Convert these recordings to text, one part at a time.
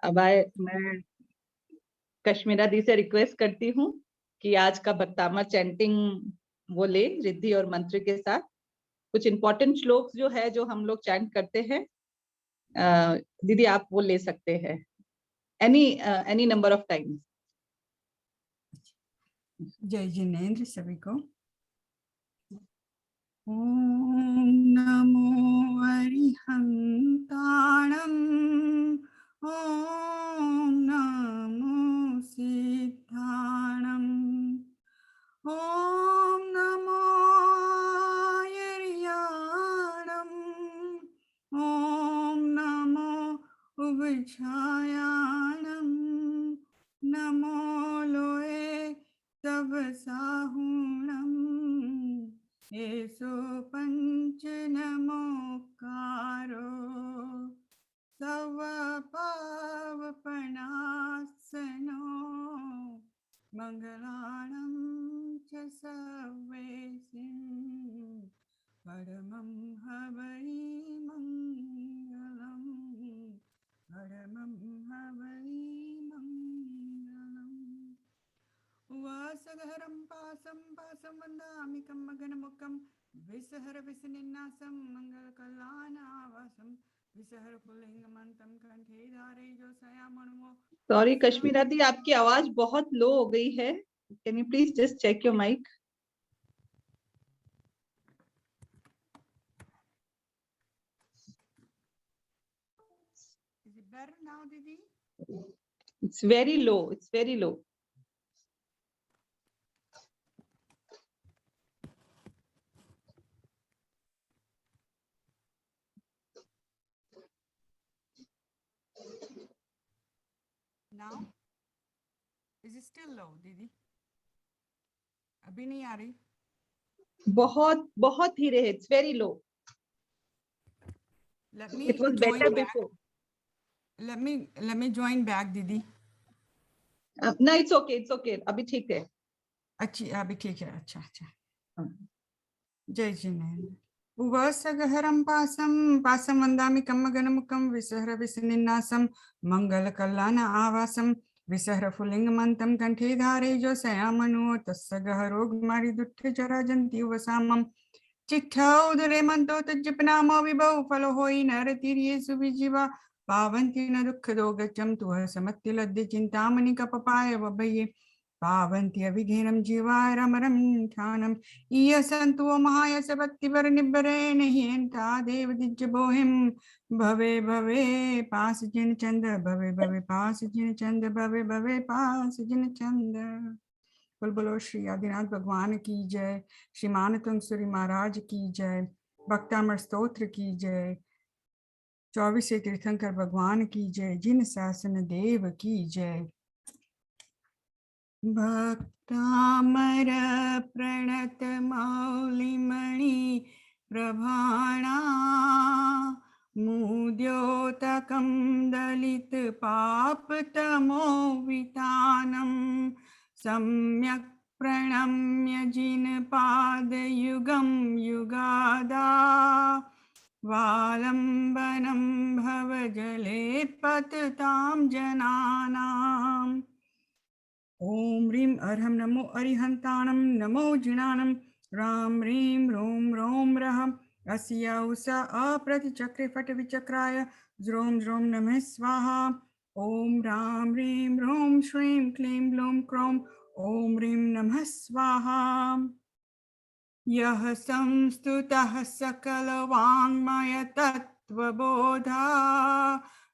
अब मैं कश्मीरा दी से रिक्वेस्ट करती हूँ कि आज का भक्तामा चैंटिंग वो ले रिद्धि और मंत्र के साथ। कुछ इंपॉर्टेंट श्लोक जो है जो हम लोग चैंट करते हैं, दीदी आप वो ले सकते हैं एनी नंबर ऑफ टाइम्स। जय जिनेन्द्र सभी को। ओम नमो अरिहंताणं, ओम नमो सिद्धाणं, ओम नमो आयर्याणं, ओम नमो उभयछायाणं, नमो लोये तव साहुणं, एसो पंच नमोकारो सवपावपनासनो, मंगलाणं च सर्वेसिं, परमं हवै मंगलम्, परमं हवै मंगलम्। वासगहरं पासं पासं वन्दामि कम्मगनमुखं, विसहर विसनिन्नासं मङ्गलकलानावासं, विसहर पुल्लिङ्गमन्तं कण्ठे धारे जो सयामणुमो। सॉरी कश्मीरा दी, आपकी आवाज बहुत लो हो गई है। Can you please just check your mic? Is it better now, Didi? It's very low. It's very low. Now? Is it still low, Didi? अभी नहीं आ रही? बहुत बहुत धीरे है. It's very low. Let me It was join better back. before. Let me join back, Didi. No, it's okay. It's okay. अभी ठीक है. अच्छी अभी ठीक है. अच्छा अच्छा. जय जिनेन्द्र. उवासगहरं पासं पासं वन्दामि कम्मगनमुखं, विसहर विसनिन्नासं मङ्गलकल्याण आवासं, विसहर फुल्लिङ्गमन्तं कण्ठे धारे जो सयामनो, तस्य गहरोगमारिदुःख जराजन्ति वसामं, चिट्ठा उदरे मन्तो तज्जपनामो विभौ फलो होई नरतिर्येषु विजीवा, पावन्ति न दुःखदो गच्छं तुह समत्तिलद्य चिन्तामणि कपपाय वभये, पावन्ति अभिघेनं जीवाय रमरं ठानं, ईयसन्तु महायस भक्तिवर निब्बरे नहियन्ता देव दिज्ज बोहिं, भवे भवे पास जिन चंद, भवे भवे पास जिन चंद, भवे भवे पास जिन चंद। बोल बोलो श्री आदिनाथ भगवान की जय, श्री मानतंग सूरी महाराज की जय, भक्तामर स्तोत्र की जय, 24 तीर्थंकर भगवान की जय, जिन शासन देव की जय। भक्तामर प्रणत मौलिमणि प्रभाणा, मुद्योतकं दलित पापतमो वितानं, सम्यक् प्रणम्य जिनपादयुगं युगादा, वालम्बनं भवजले पततां जनानाम्। ओम ह्रीं अर्हं नमो अरिहंताणं, नमो जिनानं, राम ह्रीं रोम रोम रहं, अस्या उषा अप्रतिचक्रे फट विचक्राय, ज्रोम ज्रोम नमः स्वाहा। ओम राम ह्रीं रोम श्रीं क्लीं ग्लूं क्रों, ओम ह्रीं नमः स्वाहा। यः संस्तुतः सकलवाङ्मय तत्त्वबोधा,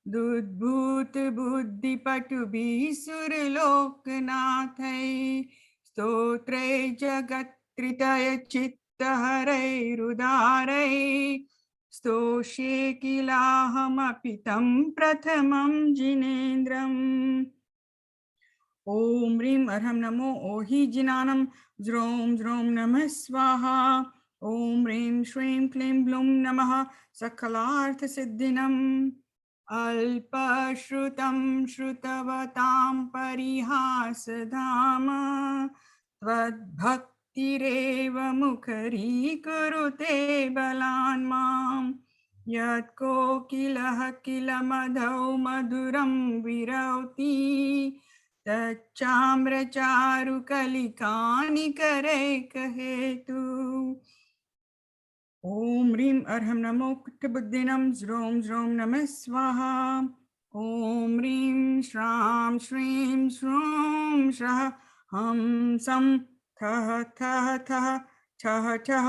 दुद्भूत बुद्धिपटुभिः सुरलोकनाथै, स्तोत्रै जगत्त्रितय चित्तहरैरुदारै, स्तोष्ये किलाहमपि तं प्रथमं जिनेन्द्रम्। ओम ह्रीं अर्हं नमो ओहि जिनानं, ज्रोम ज्रोम नमः स्वाहा। ओम ह्रीं श्रीं क्लीं ब्लूं नमः सकलार्थ सिद्धिनम्। अल्पश्रुतं श्रुतवतां परिहासधाम, त्वद्भक्तिरेव मुखरीकुरुते बलान् माम्, यत् कोकिलः किल मधौ मधुरं विरौति तच्चाम्रचारुकलिकानि करैकहेतु। ॐ ह्रीं अर्हं नमो कुट्टबुद्धिनं ज्रों ज्रों नमः स्वाहा। ॐ ह्रीं श्रां श्रीं श्रूं श्रः हं सं ठः ठः ठः ठः ठः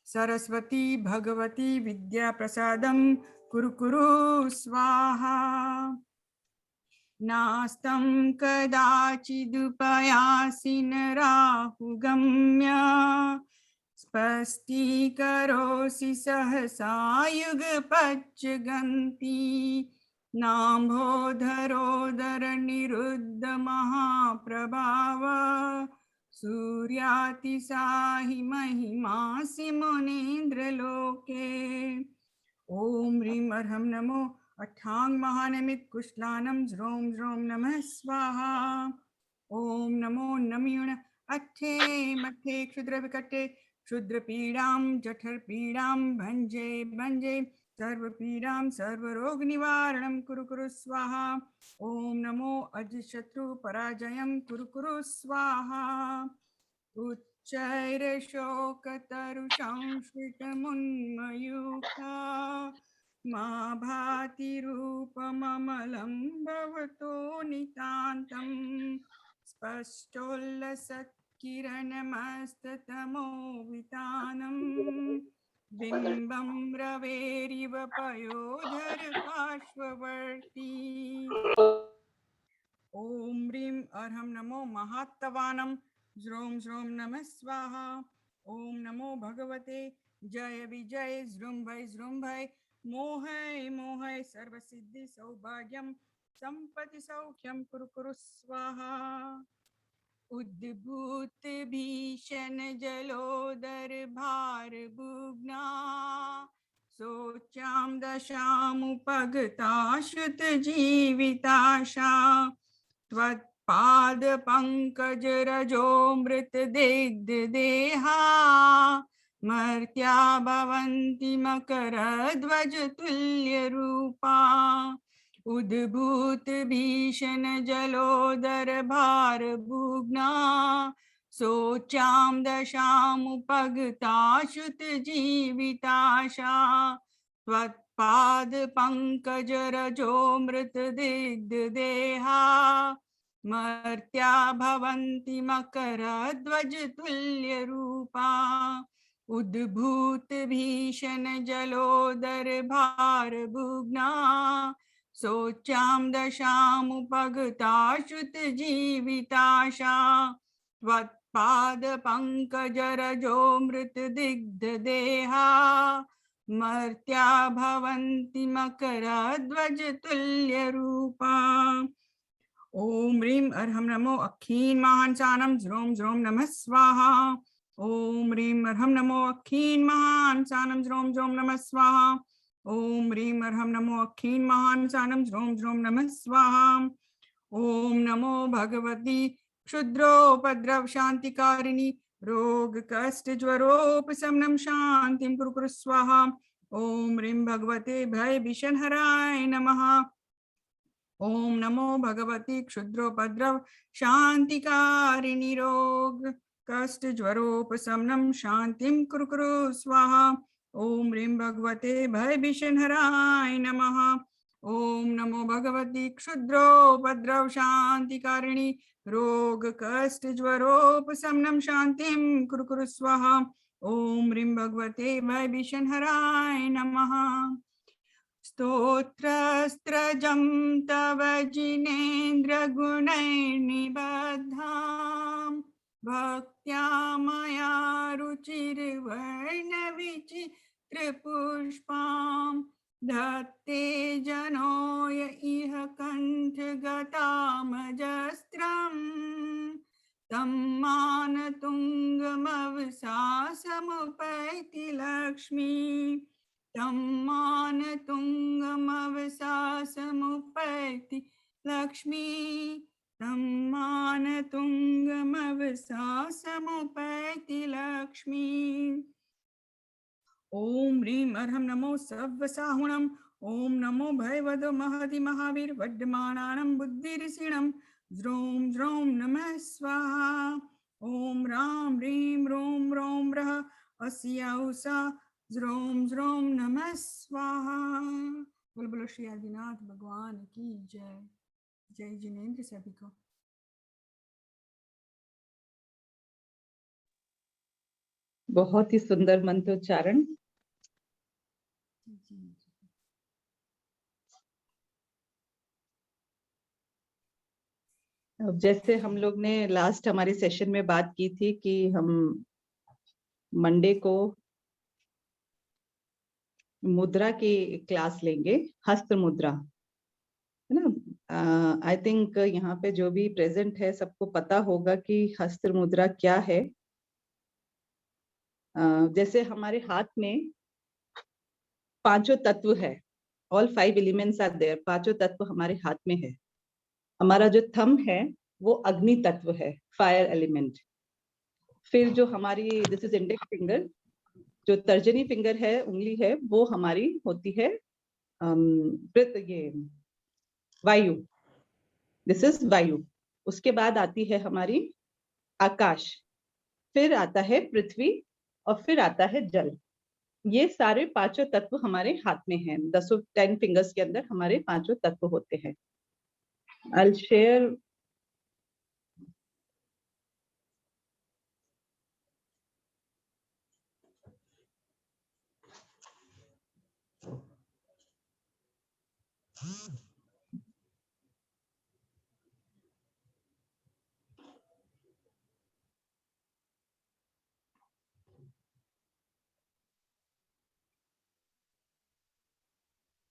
सरस्वती भगवती विद्याप्रसादं कुरु कुरु स्वाहा। नास्तं कदाचिदुपयासिन राहुगम्य स्पष्टीकरोषि सहसा युगपच्चगन्ति नाम्भोधरोदरनिरुद्ध महाप्रभाव सूर्यातिशाहि महिमासि मुनीन्द्रलोके। ॐ ह्रीं अर्हं नमो अठांग महानमित कुशलानम ज्रों ज्रों नमः स्वाहा। ॐ नमो नम्युण अट्ठे मट्ठे क्षुद्र विकटे क्षुद्र पीड़ां जठर पीड़ां भंजे भंजे सर्व पीड़ां सर्वरोग निवारणं कुरु कुरु स्वाहा। ॐ नमो अजिशत्रु पराजयं कुरु कुरु स्वाहा। उच्चैर्शोकतरुसंश्रितमुन्मयूखा मा भाति रूपममलं भवतो नितान्तं स्पष्टोल्लसत्किरणमस्ततमोवितानं बिम्बं रवेरिव पयोधर पार्श्ववर्ती। ॐ ह्रीं अर्हं नमो महात्तवानं ज्रों ज्रों नमः स्वाहा। ॐ नमो भगवते जय विजय जृंभय मोहय मोहय सर्वसिद्धि सौभाग्यं संपत्ति सौख्यं कुरु कुरु स्वाहा। उद्भूत भीषण जलोदर भार बुग्ना सोचां दशामुपगताश्रुत जीविताशा त्वत्पाद पंकज रजोमृत दिग्ध देहा मर्त्या भवन्ति मकरध्वज तुल्य रूपा। उद्भूत भीषण जलोदर भार बुग्ना सोचां दशामुपगताश्रुत जीविताशा त्वत्पाद पंकज रजोमृत दिग्ध देहा मर्त्या भवन्ति मकरध्वज तुल्य रूपा। उद्भूत भीषण जलोदर भार बुग्ना सोचां दशामुपगताश्रुत जीविताशा त्वत्पाद पंकज रजोमृत दिग्ध देहा मर्त्या भवन्ति मकरध्वज तुल्य रूपा। ॐ ह्रीं अर्हं नमो अक्षीन् महांसानं ज्रों ज्रों नमः स्वाहा। ॐ ह्रीं अर्हं नमो अक्षीन् महांसानं ज्रों ज्रों नमः स्वाहा। ॐ ह्रीं अर्हं नमो अक्षीन् महांसानं ज्रों ज्रों नमः स्वाहा। ॐ नमो भगवती क्षुद्रोपद्रव शांतिकारिणी रोग कष्ट ज्वरोपशमनं शांतिं कुरु कुरु स्वाहा। ॐ ह्रीं भगवते भय भीषण हराय नमः। ॐ नमो भगवती क्षुद्रोपद्रव शांतिकारिणी रोग कष्ट ज्वरोपशमनं शांतिं कुरु कुरु स्वाहा। ॐ ह्रीं भगवते भय भीषण हराय नमः। ॐ नमो भगवती क्षुद्रोपद्रव शांतिकारिणी रोग कष्ट ज्वरोपशमनं शांतिं कुरु कुरु स्वाहा। ॐ ह्रीं भगवते भय भीषण हराय नमः। स्तोत्रस्त्रजं तव जिनेन्द्र गुणैर्निबद्धां भक्त्या मया रुचिर्वर्ण विचित्र पुष्पां धत्ते जनोय इह कण्ठगतामजस्त्रम् तं मानतुङ्गमवसासमुपैति लक्ष्मी तं मानतुङ्गमवसासमुपैति लक्ष्मी तं मानतुङ्गमवसासमुपैति लक्ष्मी। ओम ह्रीं अर्हं नमो सर्वसाहुणम् ओम नमो भयवदो महति महावीर वड्डमानानं बुद्धिऋषिणं ज्रों ज्रों नमः स्वाहा ओम राम ह्रीं रों रों रः अस्याउषा ज्रों ज्रों नमः स्वाहा। बोलो बोलो श्री आदिनाथ भगवान की जय। जय जिनेन्द्र सभी को। बहुत ही सुंदर मंत्रोच्चारण। अब जैसे हम लोग ने लास्ट हमारे सेशन में बात की थी कि हम मंडे को मुद्रा की क्लास लेंगे, हस्त मुद्रा, है ना। आई थिंक यहाँ पे जो भी प्रेजेंट है सबको पता होगा कि हस्त मुद्रा क्या है। जैसे हमारे हाथ में पांचों तत्व है, ऑल 5 एलिमेंट्स आर देयर, पांचों तत्व हमारे हाथ में है। हमारा जो थंब है वो अग्नि तत्व है, फायर एलिमेंट। फिर जो हमारी दिस इज इंडेक्स फिंगर, जो तर्जनी फिंगर है, उंगली है, वो हमारी होती है ये वायु, दिस इज वायु। उसके बाद आती है हमारी आकाश, फिर आता है पृथ्वी और फिर आता है जल। ये सारे पांचों तत्व हमारे हाथ में हैं। 10 फिंगर्स के अंदर हमारे पांचों तत्व होते हैं। I'll share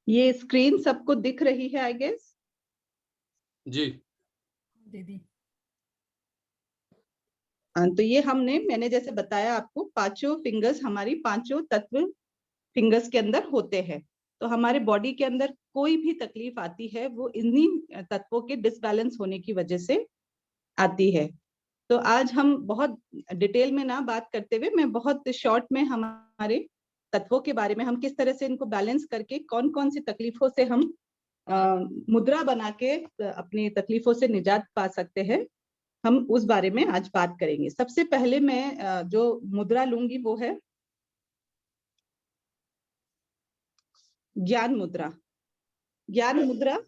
ये स्क्रीन सबको दिख रही है आई गेस? जी दीदी तो ये मैंने जैसे बताया आपको, पांचों फिंगर्स हमारी पांचों तत्व फिंगर्स के अंदर होते हैं। तो हमारे बॉडी के अंदर कोई भी तकलीफ आती है वो इन्हीं तत्वों के डिसबैलेंस होने की वजह से आती है। तो आज हम बहुत डिटेल में ना बात करते हुए, मैं बहुत शॉर्ट में हमारे तत्वों के बारे में, हम किस तरह से इनको बैलेंस करके कौन कौन सी तकलीफों से हम मुद्रा बना के अपनी तकलीफों से निजात पा सकते हैं, हम उस बारे में आज बात करेंगे। सबसे पहले मैं जो मुद्रा लूंगी वो है ज्ञान मुद्रा। ज्ञान मुद्रा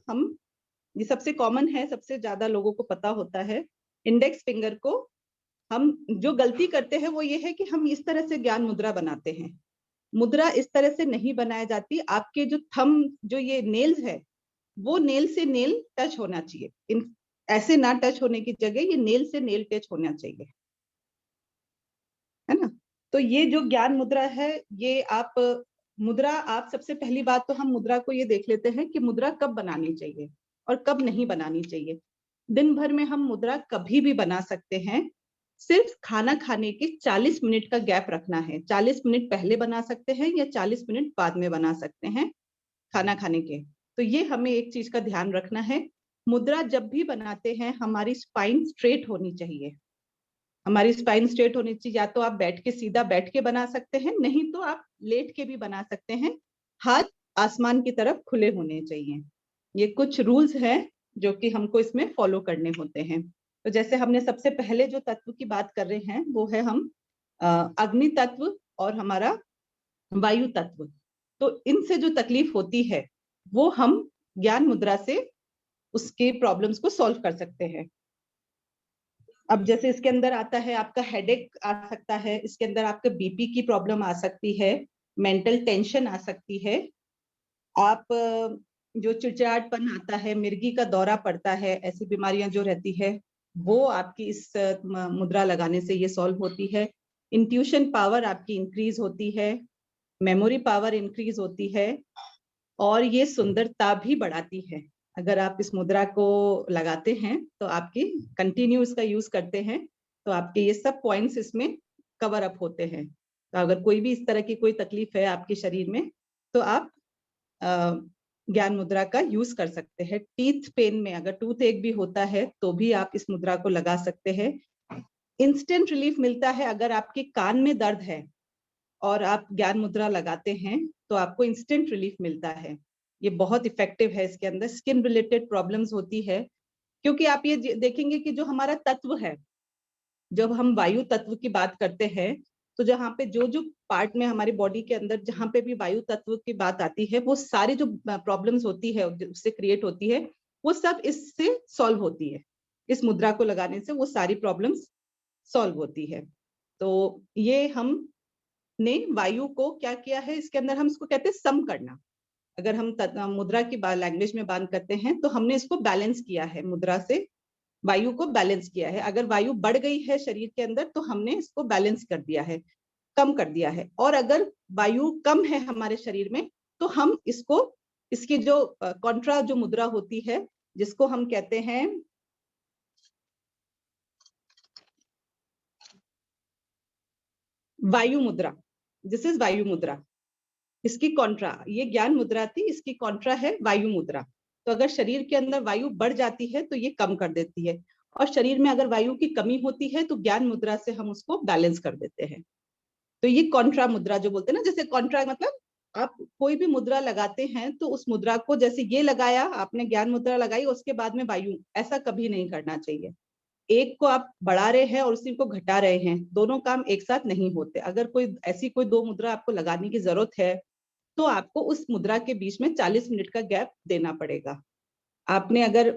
ये सबसे कॉमन है, सबसे ज्यादा लोगों को पता होता है। इंडेक्स फिंगर को हम जो गलती करते हैं वो ये है कि हम इस तरह से ज्ञान मुद्रा बनाते हैं। मुद्रा इस तरह से नहीं बनाई जाती। आपके जो थंब, जो ये नेल्स है, वो नेल से नेल टच होना चाहिए। ऐसे ना टच होने की जगह ये नेल से नेल टच होना चाहिए, है ना। तो ये जो ज्ञान मुद्रा है, ये आप सबसे पहली बात तो हम मुद्रा को ये देख लेते हैं कि मुद्रा कब बनानी चाहिए और कब नहीं बनानी चाहिए। दिन भर में हम मुद्रा कभी भी बना सकते हैं, सिर्फ खाना खाने के 40 मिनट का गैप रखना है। 40 मिनट पहले बना सकते हैं या 40 मिनट बाद में बना सकते हैं खाना खाने के। तो ये हमें एक चीज का ध्यान रखना है, मुद्रा जब भी बनाते हैं हमारी स्पाइन स्ट्रेट होनी चाहिए। हमारी स्पाइन स्ट्रेट होनी चाहिए। या तो आप बैठ के, सीधा बैठ के बना सकते हैं, नहीं तो आप लेट के भी बना सकते हैं। हाथ आसमान की तरफ खुले होने चाहिए। ये कुछ रूल्स हैं जो कि हमको इसमें फॉलो करने होते हैं। तो जैसे हमने सबसे पहले जो तत्व की बात कर रहे हैं वो है हम अग्नि तत्व और हमारा वायु तत्व। तो इनसे जो तकलीफ होती है वो हम ज्ञान मुद्रा से उसके प्रॉब्लम्स को सॉल्व कर सकते हैं। अब जैसे इसके अंदर आता है आपका हेडेक आ सकता है, इसके अंदर आपका बीपी की प्रॉब्लम आ सकती है, मेंटल टेंशन आ सकती है, आप जो चिड़चिड़ापन आता है, मिर्गी का दौरा पड़ता है, ऐसी बीमारियां जो रहती है वो आपकी इस मुद्रा लगाने से ये सॉल्व होती है। इंट्यूशन पावर आपकी इंक्रीज होती है, मेमोरी पावर इंक्रीज होती है और ये सुंदरता भी बढ़ाती है। अगर आप इस मुद्रा को लगाते हैं तो आपकी कंटिन्यू इसका यूज करते हैं तो आपके ये सब पॉइंट्स इसमें कवर अप होते हैं। तो अगर कोई भी इस तरह की कोई तकलीफ है आपके शरीर में तो आप ज्ञान मुद्रा का यूज कर सकते हैं। टीथ पेन में अगर टूथ एक भी होता है तो भी आप इस मुद्रा को लगा सकते हैं। इंस्टेंट रिलीफ मिलता है। अगर आपके कान में दर्द है और आप ज्ञान मुद्रा लगाते हैं तो आपको इंस्टेंट रिलीफ मिलता है। ये बहुत इफेक्टिव है। इसके अंदर स्किन रिलेटेड प्रॉब्लम्स होती है, क्योंकि आप ये देखेंगे कि जो हमारा तत्व है, जब हम वायु तत्व की बात करते हैं तो जहाँ पे जो जो पार्ट में हमारी बॉडी के अंदर जहाँ पे भी वायु तत्व की बात आती है, वो सारी जो प्रॉब्लम्स होती है उससे क्रिएट होती है, वो सब इससे सॉल्व होती है। इस मुद्रा को लगाने से वो सारी प्रॉब्लम्स सॉल्व होती है। तो ये हमने वायु को क्या किया है, इसके अंदर हम इसको कहते हैं सम करना। अगर हम मुद्रा की लैंग्वेज में बात करते हैं तो हमने इसको बैलेंस किया है, मुद्रा से वायु को बैलेंस किया है। अगर वायु बढ़ गई है शरीर के अंदर तो हमने इसको बैलेंस कर दिया है, कम कर दिया है। और अगर वायु कम है हमारे शरीर में तो हम इसको, इसकी जो कॉन्ट्रा जो मुद्रा होती है, जिसको हम कहते हैं वायु मुद्रा, दिस इज वायु मुद्रा। इसकी कॉन्ट्रा, ये ज्ञान मुद्रा थी, इसकी कॉन्ट्रा है वायु मुद्रा। तो अगर शरीर के अंदर वायु बढ़ जाती है तो ये कम कर देती है, और शरीर में अगर वायु की कमी होती है तो ज्ञान मुद्रा से हम उसको बैलेंस कर देते हैं। तो ये कॉन्ट्रा मुद्रा जो बोलते हैं ना, जैसे कॉन्ट्रा मतलब आप कोई भी मुद्रा लगाते हैं तो उस मुद्रा को, जैसे ये लगाया आपने, ज्ञान मुद्रा लगाई, उसके बाद में वायु, ऐसा कभी नहीं करना चाहिए। एक को आप बढ़ा रहे हैं और उसी को घटा रहे हैं, दोनों काम एक साथ नहीं होते। अगर कोई ऐसी कोई दो मुद्रा आपको लगाने की जरूरत है तो आपको उस मुद्रा के बीच में 40 मिनट का गैप देना पड़ेगा। आपने अगर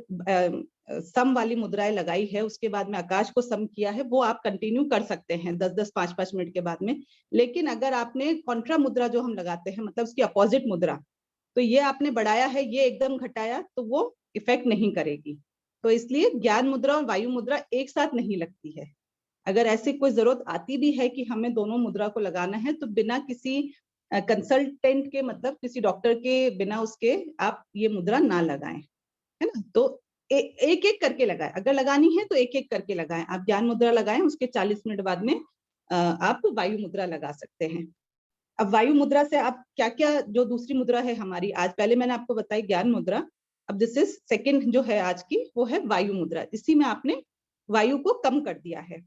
सम वाली मुद्राएं लगाई है, उसके बाद में आकाश को सम किया है, वो आप कंटिन्यू कर सकते हैं 10-10, 5-5 मिनट के बाद में। लेकिन अगर आपने कॉन्ट्रा मुद्रा जो हम लगाते हैं, मतलब उसकी अपोजिट मुद्रा, तो ये आपने बढ़ाया है, ये एकदम घटाया, तो वो इफेक्ट नहीं करेगी। तो इसलिए ज्ञान मुद्रा और वायु मुद्रा एक साथ नहीं लगती है। अगर ऐसी कोई जरूरत आती भी है कि हमें दोनों मुद्रा को लगाना है, तो बिना किसी कंसल्टेंट के, मतलब किसी डॉक्टर के बिना उसके आप ये मुद्रा ना लगाएं, है ना। तो एक एक करके लगाएं, अगर लगानी है तो एक एक करके लगाएं। आप ज्ञान मुद्रा लगाएं, उसके 40 मिनट बाद में आप वायु मुद्रा लगा सकते हैं। अब वायु मुद्रा से आप क्या क्या, जो दूसरी मुद्रा है हमारी आज, पहले मैंने आपको बताई ज्ञान मुद्रा, अब दिस इज सेकेंड जो है आज की, वो है वायु मुद्रा। इसी में आपने वायु को कम कर दिया है,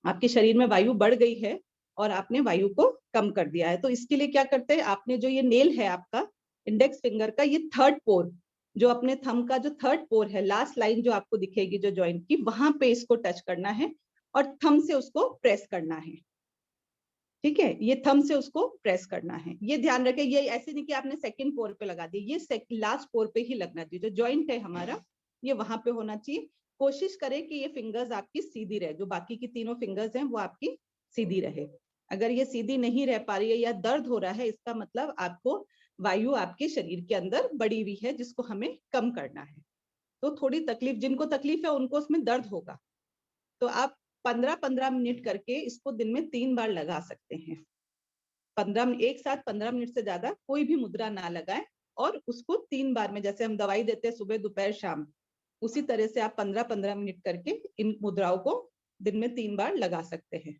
आपके शरीर में वायु बढ़ गई है और आपने वायु को कम कर दिया है। तो इसके लिए क्या करते हैं, आपने जो ये नेल है आपका इंडेक्स फिंगर का, ये थर्ड पोर, जो अपने थंब का जो थर्ड पोर है, लास्ट लाइन जो आपको दिखेगी जो जॉइंट की, वहां पे इसको टच करना है और थंब से उसको प्रेस करना है। ठीक है, ये थंब से उसको प्रेस करना है। ये ध्यान रखें, ये ऐसे नहीं कि आपने सेकंड पोर पे लगा दी, ये लास्ट पोर पे ही लगना चाहिए। जो जॉइंट है हमारा, ये वहां पे होना चाहिए। कोशिश करें कि ये फिंगर्स आपकी सीधी रहे, जो बाकी की तीनों फिंगर्स हैं वो आपकी सीधी रहे। अगर ये सीधी नहीं रह पा रही है या दर्द हो रहा है, इसका मतलब आपको वायु आपके शरीर के अंदर बढ़ी हुई है, जिसको हमें कम करना है। तो थोड़ी तकलीफ, जिनको तकलीफ है उनको उसमें दर्द होगा, तो आप 15-15 मिनट करके इसको दिन में 3 बार लगा सकते हैं। 15 एक साथ 15 मिनट से ज्यादा कोई भी मुद्रा ना लगाएं, और उसको 3 बार में, जैसे हम दवाई देते हैं सुबह दोपहर शाम, उसी तरह से आप 15-15 मिनट करके इन मुद्राओं को दिन में 3 बार लगा सकते हैं।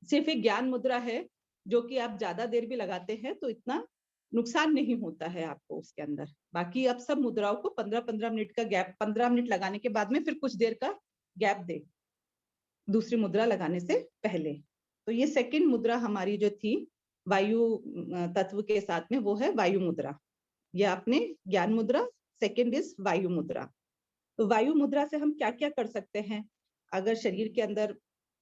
सिर्फ एक ज्ञान मुद्रा है जो कि आप ज्यादा देर भी लगाते हैं तो इतना नुकसान नहीं होता है आपको उसके अंदर। बाकी आप सब मुद्राओं को 15-15 मिनट का गैप, 15 मिनट लगाने के बाद में फिर कुछ देर का गैप दे दूसरी मुद्रा लगाने से पहले। तो ये सेकंड मुद्रा हमारी जो थी वायु तत्व के साथ में, वो है वायु मुद्रा। ये आपने ज्ञान मुद्रा, सेकंड इज वायु मुद्रा। तो वायु मुद्रा से हम क्या क्या कर सकते हैं, अगर शरीर के अंदर,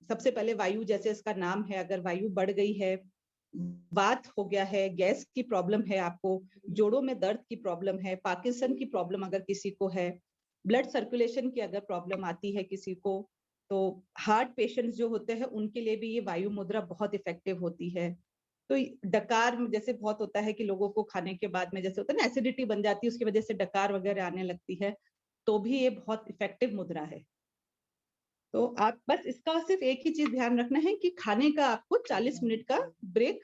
सबसे पहले वायु, जैसे इसका नाम है, अगर वायु बढ़ गई है, वात हो गया है, गैस की प्रॉब्लम है आपको, जोड़ों में दर्द की प्रॉब्लम है, पार्किंसन की प्रॉब्लम अगर किसी को है, ब्लड सर्कुलेशन की अगर प्रॉब्लम आती है किसी को, तो हार्ट पेशेंट्स जो होते हैं उनके लिए भी ये वायु मुद्रा बहुत इफेक्टिव होती है। तो डकार जैसे बहुत होता है कि लोगों को खाने के बाद में, जैसे होता है ना, एसिडिटी बन जाती है, उसकी वजह से डकार वगैरह आने लगती है, तो भी ये बहुत इफेक्टिव मुद्रा है। तो आप बस इसका सिर्फ एक ही चीज ध्यान रखना है कि खाने का आपको 40 मिनट का ब्रेक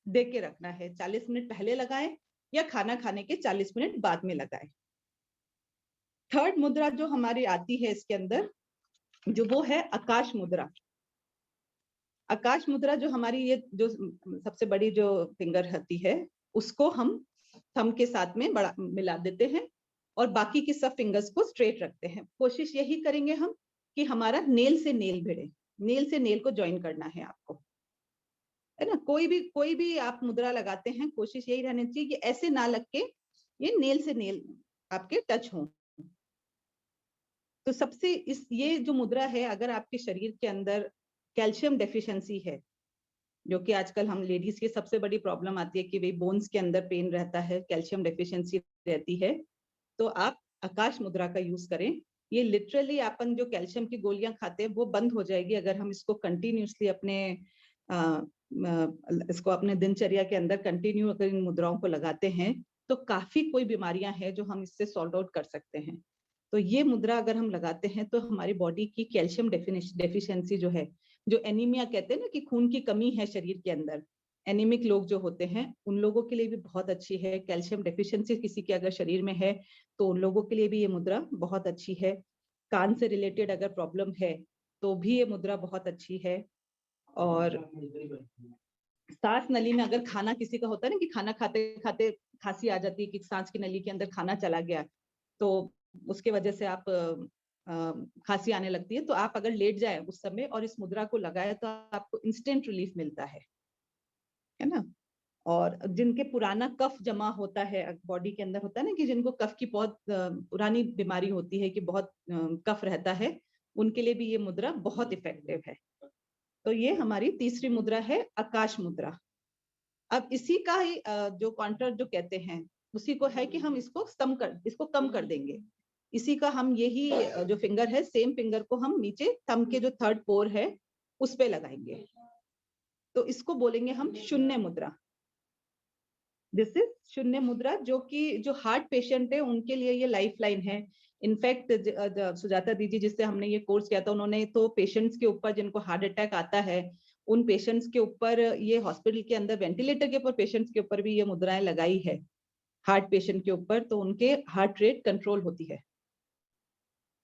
दे के रखना है। 40 मिनट पहले लगाएं या खाना खाने के 40 मिनट बाद में लगाएं। थर्ड मुद्रा जो हमारी आती है इसके अंदर, जो वो है आकाश मुद्रा। आकाश मुद्रा जो हमारी, ये जो सबसे बड़ी जो फिंगर होती है, उसको हम थंब के साथ में बड़ा मिला देते हैं और बाकी की सब फिंगर्स को स्ट्रेट रखते हैं। कोशिश यही करेंगे हम कि हमारा नेल से नेल भिड़े, नेल से नेल को ज्वाइन करना है आपको। है ना। कोई भी आप मुद्रा लगाते हैं, कोशिश यही रहनी चाहिए कि ऐसे ना लग के ये नेल से नेल आपके टच हो। तो सबसे ये जो मुद्रा है, अगर आपके शरीर के अंदर कैल्शियम डेफिशिएंसी है, जो कि आजकल हम लेडीज की सबसे बड़ी प्रॉब्लम आती है कि भाई बोन्स के अंदर पेन रहता है, कैल्शियम डेफिशिएंसी रहती है, तो आप आकाश मुद्रा का यूज करें। ये लिटरली अपन जो कैल्शियम की गोलियां खाते हैं वो बंद हो जाएगी अगर हम इसको कंटिन्यूअसली इसको अपने दिनचर्या के अंदर कंटिन्यू अगर इन मुद्राओं को लगाते हैं तो काफी कोई बीमारियां हैं जो हम इससे सॉल्व आउट कर सकते हैं। तो ये मुद्रा अगर हम लगाते हैं तो हमारी बॉडी की कैल्शियम डेफिशिएंसी जो है, जो एनीमिया कहते हैं ना कि खून की कमी है शरीर के अंदर, एनीमिक लोग जो होते हैं उन लोगों के लिए भी बहुत अच्छी है। कैल्शियम डेफिशिएंसी किसी के अगर शरीर में है तो उन लोगों के लिए भी ये मुद्रा बहुत अच्छी है। कान से रिलेटेड अगर प्रॉब्लम है तो भी ये मुद्रा बहुत अच्छी है। और सांस नली में अगर खाना किसी का होता है ना कि खाना खाते खाते खांसी आ जाती है कि सांस की नली के अंदर खाना चला गया, तो उसके वजह से आप खांसी आने लगती है, तो आप अगर लेट जाए उस समय और इस मुद्रा को लगाए तो आपको इंस्टेंट रिलीफ मिलता है ना। और जिनके पुराना कफ जमा होता है बॉडी के अंदर, होता है ना कि जिनको कफ की बहुत पुरानी बीमारी होती है कि बहुत कफ रहता है, उनके लिए भी ये मुद्रा बहुत इफेक्टिव है। तो ये हमारी तीसरी मुद्रा है आकाश मुद्रा। अब इसी का ही जो काउंटर जो कहते हैं उसी को है कि हम इसको कम कर देंगे। इसी का हम यही जो फिंगर है, सेम फिंगर को हम नीचे थंब के जो थर्ड पोर है उस पे लगाएंगे, तो इसको बोलेंगे हम शून्य मुद्रा। दिस इज शून्य मुद्रा, जो हार्ट पेशेंट है उनके लिए ये लाइफ लाइन है। इनफैक्ट सुजाता दीदी जिससे हमने ये कोर्स किया था, उन्होंने तो पेशेंट्स के ऊपर जिनको हार्ट अटैक आता है उन पेशेंट्स के ऊपर, ये हॉस्पिटल के अंदर वेंटिलेटर के ऊपर पेशेंट्स के ऊपर भी ये मुद्राएं लगाई है हार्ट पेशेंट के ऊपर, तो उनके हार्ट रेट कंट्रोल होती है।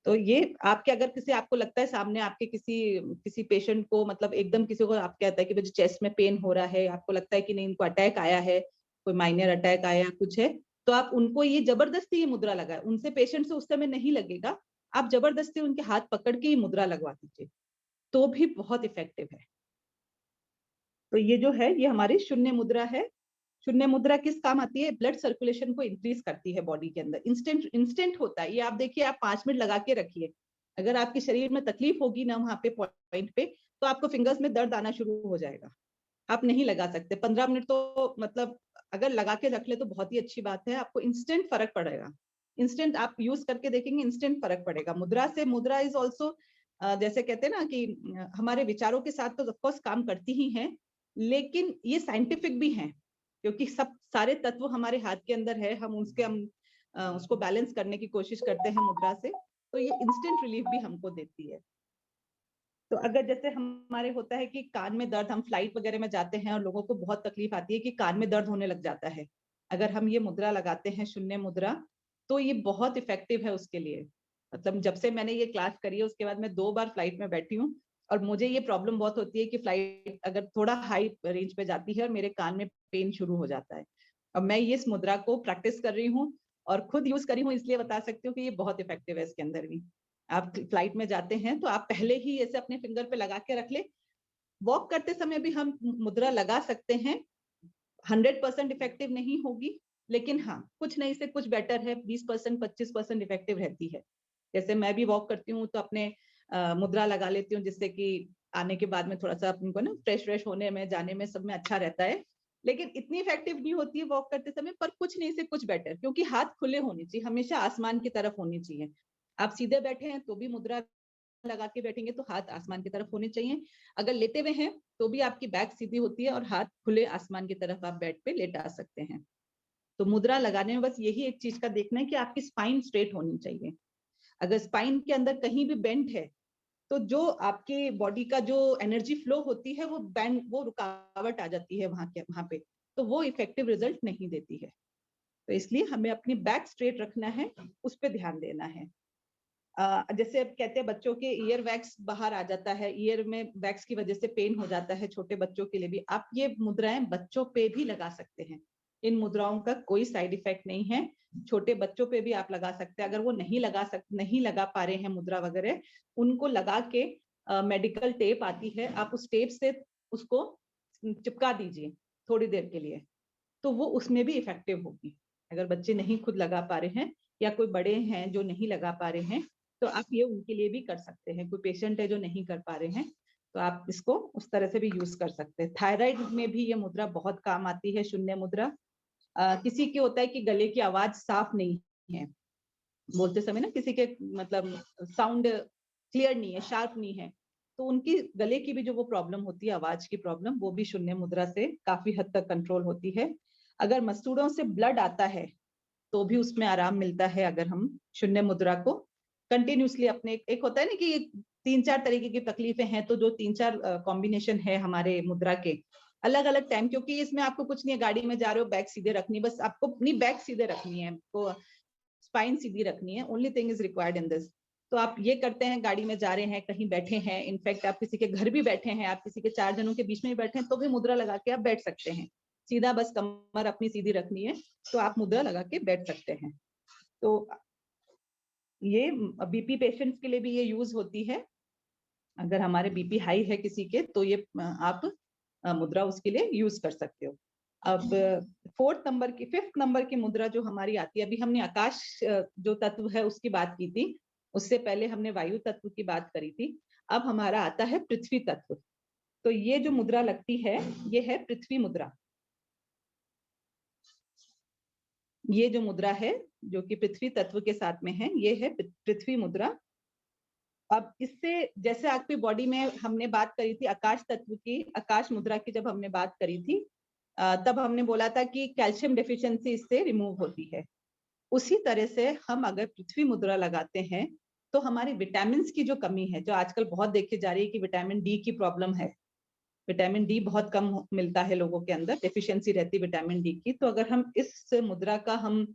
तो ये आपके अगर आपको लगता है सामने आपके किसी पेशेंट को, मतलब एकदम किसी को आप कहता है कि मुझे चेस्ट में पेन हो रहा है, आपको लगता है कि नहीं इनको अटैक आया है, कोई माइनर अटैक आया कुछ है, तो आप उनको ये जबरदस्ती ये मुद्रा लगाए। उनसे पेशेंट से उस समय नहीं लगेगा, आप जबरदस्ती उनके हाथ पकड़ के ये मुद्रा लगवा दीजिए, तो भी बहुत इफेक्टिव है। तो ये जो है ये हमारी शून्य मुद्रा है। शून्य मुद्रा किस काम आती है? ब्लड सर्कुलेशन को इंक्रीज करती है बॉडी के अंदर। इंस्टेंट होता है ये। आप देखिए, आप 5 मिनट लगा के रखिए, अगर आपके शरीर में तकलीफ होगी ना वहां पे पॉइंट पे, तो आपको फिंगर्स में दर्द आना शुरू हो जाएगा। आप नहीं लगा सकते 15 मिनट, तो मतलब अगर लगा के रख ले तो बहुत ही अच्छी बात है, आपको इंस्टेंट फर्क पड़ेगा। इंस्टेंट आप यूज करके देखेंगे, इंस्टेंट फर्क पड़ेगा। मुद्रा इज ऑल्सो, जैसे कहते हैं ना कि हमारे विचारों के साथ तो ऑफकोर्स काम करती ही है, लेकिन ये साइंटिफिक भी है, क्योंकि सब सारे तत्व हमारे हाथ के अंदर है, हम उसको बैलेंस करने की कोशिश करते हैं मुद्रा से, तो ये इंस्टेंट रिलीफ भी हमको देती है। तो अगर जैसे हमारे होता है कि कान में दर्द, हम फ्लाइट वगैरह में जाते हैं और लोगों को बहुत तकलीफ आती है कि कान में दर्द होने लग जाता है, अगर हम ये मुद्रा लगाते हैं शून्य मुद्रा, तो ये बहुत इफेक्टिव है उसके लिए। मतलब जब से मैंने ये क्लास करी है उसके बाद मैं 2 बार फ्लाइट में बैठी हूँ, और मुझे ये प्रॉब्लम बहुत होती है कि फ्लाइट अगर थोड़ा हाई रेंज पे जाती है और मेरे कान में पेन शुरू हो जाता है। अब मैं ये इस मुद्रा को प्रैक्टिस कर रही हूँ और खुद यूज करी हूँ, इसलिए बता सकती हूँ कि ये बहुत इफेक्टिव है इसके अंदर भी। आप फ्लाइट में जाते हैं तो आप पहले ही ऐसे अपने फिंगर पे लगा के रख ले। वॉक करते समय भी हम मुद्रा लगा सकते हैं। 100% इफेक्टिव नहीं होगी, लेकिन हाँ कुछ नहीं से कुछ बेटर है, 20% 25% इफेक्टिव रहती है। जैसे मैं भी वॉक करती हूँ तो अपने मुद्रा लगा लेती हूँ, जिससे कि आने के बाद में थोड़ा सा अपने को ना फ्रेश होने में, जाने में, सब में अच्छा रहता है। लेकिन इतनी इफेक्टिव नहीं होती है वॉक करते समय, पर कुछ नहीं से कुछ बेटर, क्योंकि हाथ खुले होने चाहिए, हमेशा आसमान की तरफ होनी चाहिए। आप सीधे बैठे हैं तो भी मुद्रा लगा के बैठेंगे तो हाथ आसमान की तरफ होने चाहिए। अगर लेटे हुए हैं तो भी आपकी बैक सीधी होती है और हाथ खुले आसमान की तरफ आप बेड पे लेटा सकते हैं। तो मुद्रा लगाने में बस यही एक चीज का देखना है कि आपकी स्पाइन स्ट्रेट होनी चाहिए। अगर स्पाइन के अंदर कहीं भी बेंड है तो जो आपके बॉडी का जो एनर्जी फ्लो होती है वो रुकावट आ जाती है वहां पे, तो वो इफेक्टिव रिजल्ट नहीं देती है। तो इसलिए हमें अपनी बैक स्ट्रेट रखना है, उस पर ध्यान देना है। जैसे अब कहते हैं बच्चों के ईयर वैक्स बाहर आ जाता है, ईयर में वैक्स की वजह से पेन हो जाता है, छोटे बच्चों के लिए भी आप ये मुद्राएं बच्चों पे भी लगा सकते हैं। इन मुद्राओं का कोई साइड इफेक्ट नहीं है, छोटे बच्चों पे भी आप लगा सकते हैं। अगर वो नहीं लगा पा रहे हैं मुद्रा वगैरह, उनको लगा के मेडिकल टेप आती है, आप उस टेप से उसको चिपका दीजिए थोड़ी देर के लिए, तो वो उसमें भी इफेक्टिव होगी। अगर बच्चे नहीं खुद लगा पा रहे हैं या कोई बड़े हैं जो नहीं लगा पा रहे हैं, तो आप ये उनके लिए भी कर सकते हैं। कोई पेशेंट है जो नहीं कर पा रहे हैं, तो आप इसको उस तरह से भी यूज कर सकते हैं। थायराइड में भी ये मुद्रा बहुत काम आती है, शून्य मुद्रा। किसी के होता है कि गले की आवाज साफ नहीं है, बोलते समय ना किसी के मतलब साउंड क्लियर नहीं है, शार्प नहीं है, तो उनकी गले की भी जो वो प्रॉब्लम होती है, आवाज की प्रॉब्लम, वो भी शून्य मुद्रा से काफी हद तक कंट्रोल होती है। अगर मसूड़ों से ब्लड आता है तो भी उसमें आराम मिलता है अगर हम शून्य मुद्रा को कंटिन्यूसली अपने, एक होता है ना कि 3-4 तरीके की तकलीफें हैं, तो जो 3-4 कॉम्बिनेशन है हमारे मुद्रा के अलग अलग टाइम, क्योंकि इसमें आपको कुछ नहीं है, गाड़ी में जा रहे हो बैक सीधे रखनी, बस आपको अपनी बैक सीधे रखनी है, तो स्पाइन सीधी रखनी है, only thing is required in this. तो आप ये करते हैं, गाड़ी में जा रहे हैं, कहीं बैठे हैं, इनफैक्ट आप किसी के घर भी बैठे हैं, आप किसी के 4 जनों के बीच में भी बैठे हैं, तो भी मुद्रा लगा के आप बैठ सकते हैं। सीधा बस कमर अपनी सीधी रखनी है, तो आप मुद्रा लगा के बैठ सकते हैं। तो ये बीपी पेशेंट्स के लिए भी ये यूज होती है। अगर हमारे बीपी हाई है किसी के, तो ये आप मुद्रा उसके लिए यूज कर सकते हो। अब 5th नंबर की मुद्रा जो हमारी आती है, अभी हमने आकाश जो तत्व है उसकी बात की थी, उससे पहले हमने वायु तत्व की बात करी थी। अब हमारा आता है पृथ्वी तत्व। तो ये जो मुद्रा लगती है, ये है पृथ्वी मुद्रा। ये जो मुद्रा है जो कि पृथ्वी तत्व के साथ में है, ये है पृथ्वी मुद्रा। अब इससे, जैसे आपकी बॉडी में हमने बात करी थी आकाश तत्व की, आकाश मुद्रा की जब हमने बात करी थी, तब हमने बोला था कि कैल्शियम डेफिशिएंसी इससे रिमूव होती है। उसी तरह से हम अगर पृथ्वी मुद्रा लगाते हैं, तो हमारी विटामिन की जो कमी है, जो आजकल बहुत देखी जा रही है कि विटामिन डी की प्रॉब्लम है, विटामिन डी बहुत कम मिलता है लोगों के अंदर, डेफिशिएंसी रहती है विटामिन डी की। तो अगर हम इस मुद्रा का हम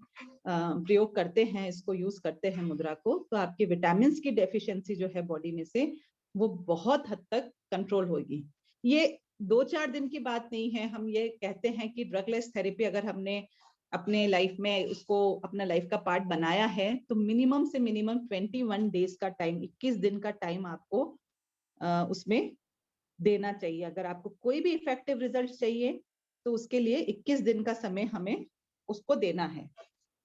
प्रयोग करते हैं, इसको यूज करते हैं मुद्रा को, तो आपकी विटामिन की डेफिशिएंसी जो है बॉडी में से, वो बहुत हद तक कंट्रोल होगी। ये 2-4 दिन की बात नहीं है। हम ये कहते हैं कि ड्रगलेस थेरेपी अगर हमने अपने लाइफ में उसको अपना लाइफ का पार्ट बनाया है, तो मिनिमम से मिनिमम 21 डेज का टाइम, 21 दिन का टाइम आपको उसमें देना चाहिए। अगर आपको कोई भी इफेक्टिव रिजल्ट चाहिए, तो उसके लिए 21 दिन का समय हमें उसको देना है।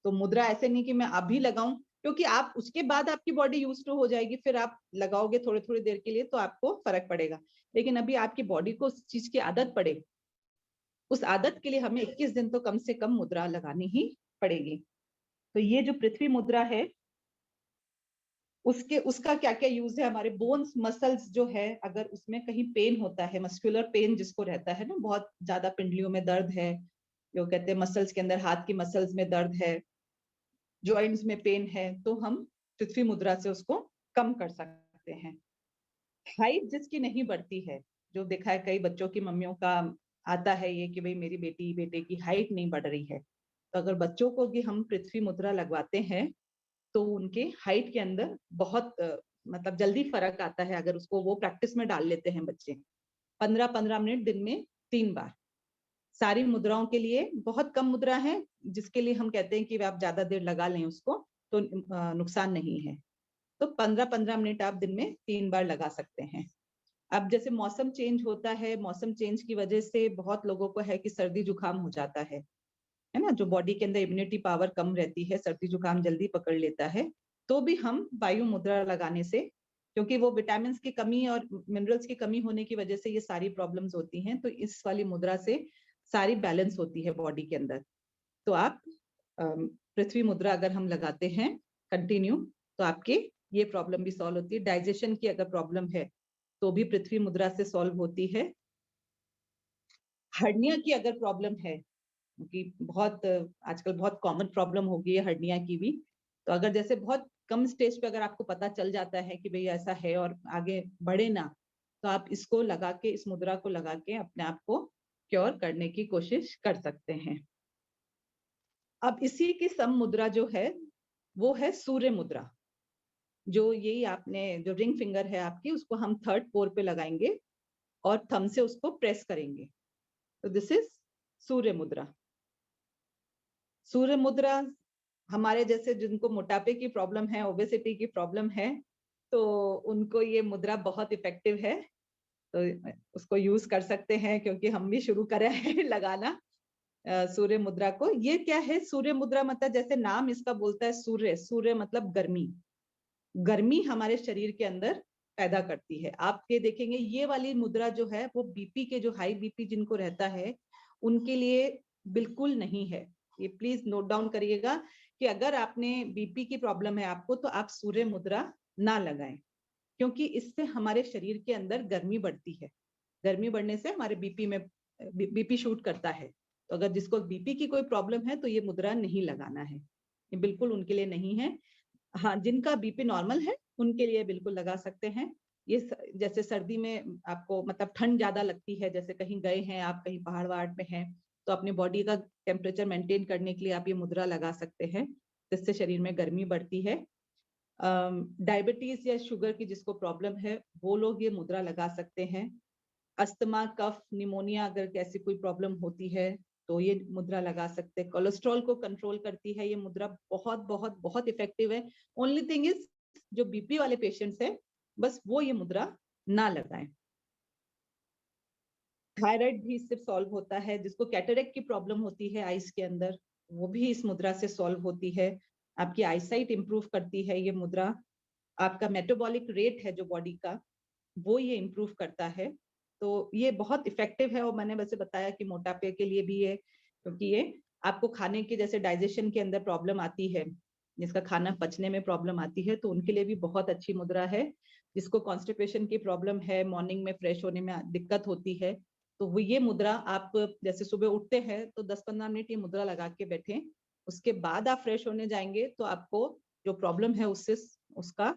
तो मुद्रा ऐसे नहीं कि मैं अभी लगाऊं, क्योंकि आप उसके बाद आपकी बॉडी यूज टू हो जाएगी, फिर आप लगाओगे थोड़ी थोड़ी देर के लिए तो आपको फर्क पड़ेगा। लेकिन अभी आपकी बॉडी को उस चीज की आदत पड़े, उस आदत के लिए हमें 21 दिन तो कम से कम मुद्रा लगानी ही पड़ेगी। तो ये जो पृथ्वी मुद्रा है, उसका क्या क्या यूज है हमारे बोन्स मसल्स जो है, अगर उसमें कहीं पेन होता है, मस्कुलर पेन जिसको रहता है ना, बहुत ज्यादा पिंडलियों में दर्द है, जो कहते हैं मसल्स के अंदर, हाथ की मसल्स में दर्द है, जॉइंट्स में पेन है, तो हम पृथ्वी मुद्रा से उसको कम कर सकते हैं। हाइट जिसकी नहीं बढ़ती है, जो देखा है कई बच्चों की मम्मियों का आता है ये कि भाई मेरी बेटी बेटे की हाइट नहीं बढ़ रही है, तो अगर बच्चों को भी हम पृथ्वी मुद्रा लगवाते हैं, तो उनके हाइट के अंदर बहुत मतलब जल्दी फर्क आता है, अगर उसको वो प्रैक्टिस में डाल लेते हैं बच्चे। 15-15 मिनट दिन में 3 बार। सारी मुद्राओं के लिए बहुत कम मुद्रा है जिसके लिए हम कहते हैं कि आप ज्यादा देर लगा लें उसको, तो नुकसान नहीं है। तो 15-15 मिनट आप दिन में 3 बार लगा सकते हैं। अब जैसे मौसम चेंज होता है, मौसम चेंज की वजह से बहुत लोगों को है कि सर्दी जुकाम हो जाता है ना, जो बॉडी के अंदर इम्यूनिटी पावर कम रहती है, सर्दी जुकाम जल्दी पकड़ लेता है, तो भी हम वायु मुद्रा लगाने से, क्योंकि वो विटामिन की कमी और मिनरल्स की कमी होने की वजह से ये सारी प्रॉब्लम्स होती हैं, तो इस वाली मुद्रा से सारी बैलेंस होती है बॉडी के अंदर। तो आप पृथ्वी मुद्रा अगर हम लगाते हैं कंटिन्यू, तो आपकी ये प्रॉब्लम भी सॉल्व होती है। डाइजेशन की अगर प्रॉब्लम है, तो भी पृथ्वी मुद्रा से सॉल्व होती है। हर्निया की अगर प्रॉब्लम है, क्योंकि बहुत आजकल बहुत कॉमन प्रॉब्लम हो गई है हर्निया की भी, तो अगर जैसे बहुत कम स्टेज पे अगर आपको पता चल जाता है कि भाई ऐसा है और आगे बढ़े ना, तो आप इसको लगा के, इस मुद्रा को लगा के अपने आप को क्योर करने की कोशिश कर सकते हैं। अब इसी की सम मुद्रा जो है, वो है सूर्य मुद्रा। जो यही आपने जो रिंग फिंगर है आपकी, उसको हम 3rd पोर पे लगाएंगे और थंब से उसको प्रेस करेंगे, तो दिस इज सूर्य मुद्रा। सूर्य मुद्रा हमारे जैसे जिनको मोटापे की प्रॉब्लम है, ओबेसिटी की प्रॉब्लम है, तो उनको ये मुद्रा बहुत इफेक्टिव है। तो उसको यूज कर सकते हैं, क्योंकि हम भी शुरू करे हैं लगाना सूर्य मुद्रा को। ये क्या है सूर्य मुद्रा? मतलब जैसे नाम इसका बोलता है सूर्य, सूर्य मतलब गर्मी, गर्मी हमारे शरीर के अंदर पैदा करती है। आप ये देखेंगे ये वाली मुद्रा जो है वो बीपी के, जो हाई बीपी जिनको रहता है उनके लिए बिल्कुल नहीं है। ये प्लीज नोट डाउन करिएगा कि अगर आपने बीपी की प्रॉब्लम है आपको, तो आप सूर्य मुद्रा ना लगाएं, क्योंकि इससे हमारे शरीर के अंदर गर्मी बढ़ती है। गर्मी बढ़ने से हमारे बीपी शूट करता है। तो अगर जिसको बीपी की कोई प्रॉब्लम है तो ये मुद्रा नहीं लगाना है, ये बिल्कुल उनके लिए नहीं है। हाँ, जिनका बीपी नॉर्मल है उनके लिए बिल्कुल लगा सकते हैं। ये जैसे सर्दी में आपको मतलब ठंड ज्यादा लगती है, जैसे कहीं गए हैं आप, कहीं पहाड़ वहाड़ में हैं, तो अपनी बॉडी का टेम्परेचर मेंटेन करने के लिए आप ये मुद्रा लगा सकते हैं, जिससे शरीर में गर्मी बढ़ती है। डायबिटीज या शुगर की जिसको प्रॉब्लम है वो लोग ये मुद्रा लगा सकते हैं। अस्थमा, कफ, निमोनिया अगर कैसी कोई प्रॉब्लम होती है तो ये मुद्रा लगा सकते हैं। कोलेस्ट्रॉल को कंट्रोल करती है ये मुद्रा, बहुत बहुत बहुत इफेक्टिव है। ओनली थिंग इज जो बीपी वाले पेशेंट्स हैं बस वो ये मुद्रा ना लगाएं। थायराइड भी इससे सॉल्व होता है। जिसको कैटरेक्ट की प्रॉब्लम होती है आईज के अंदर, वो भी इस मुद्रा से सॉल्व होती है। आपकी आईसाइट इंप्रूव करती है ये मुद्रा। आपका मेटाबॉलिक रेट है जो बॉडी का, वो ये इंप्रूव करता है। तो ये बहुत इफेक्टिव है। और मैंने वैसे बताया कि मोटापे के लिए भी है, क्योंकि ये आपको खाने के जैसे डाइजेशन के अंदर प्रॉब्लम आती है, जिसका खाना पचने में प्रॉब्लम आती है, तो उनके लिए भी बहुत अच्छी मुद्रा है। जिसको कॉन्स्टिपेशन की प्रॉब्लम है, मॉर्निंग में फ्रेश होने में दिक्कत होती है, तो वो ये मुद्रा आप जैसे सुबह उठते हैं तो 10-15 मिनट ये मुद्रा लगा के बैठें, उसके बाद आप फ्रेश होने जाएंगे तो आपको जो प्रॉब्लम है उससे उसका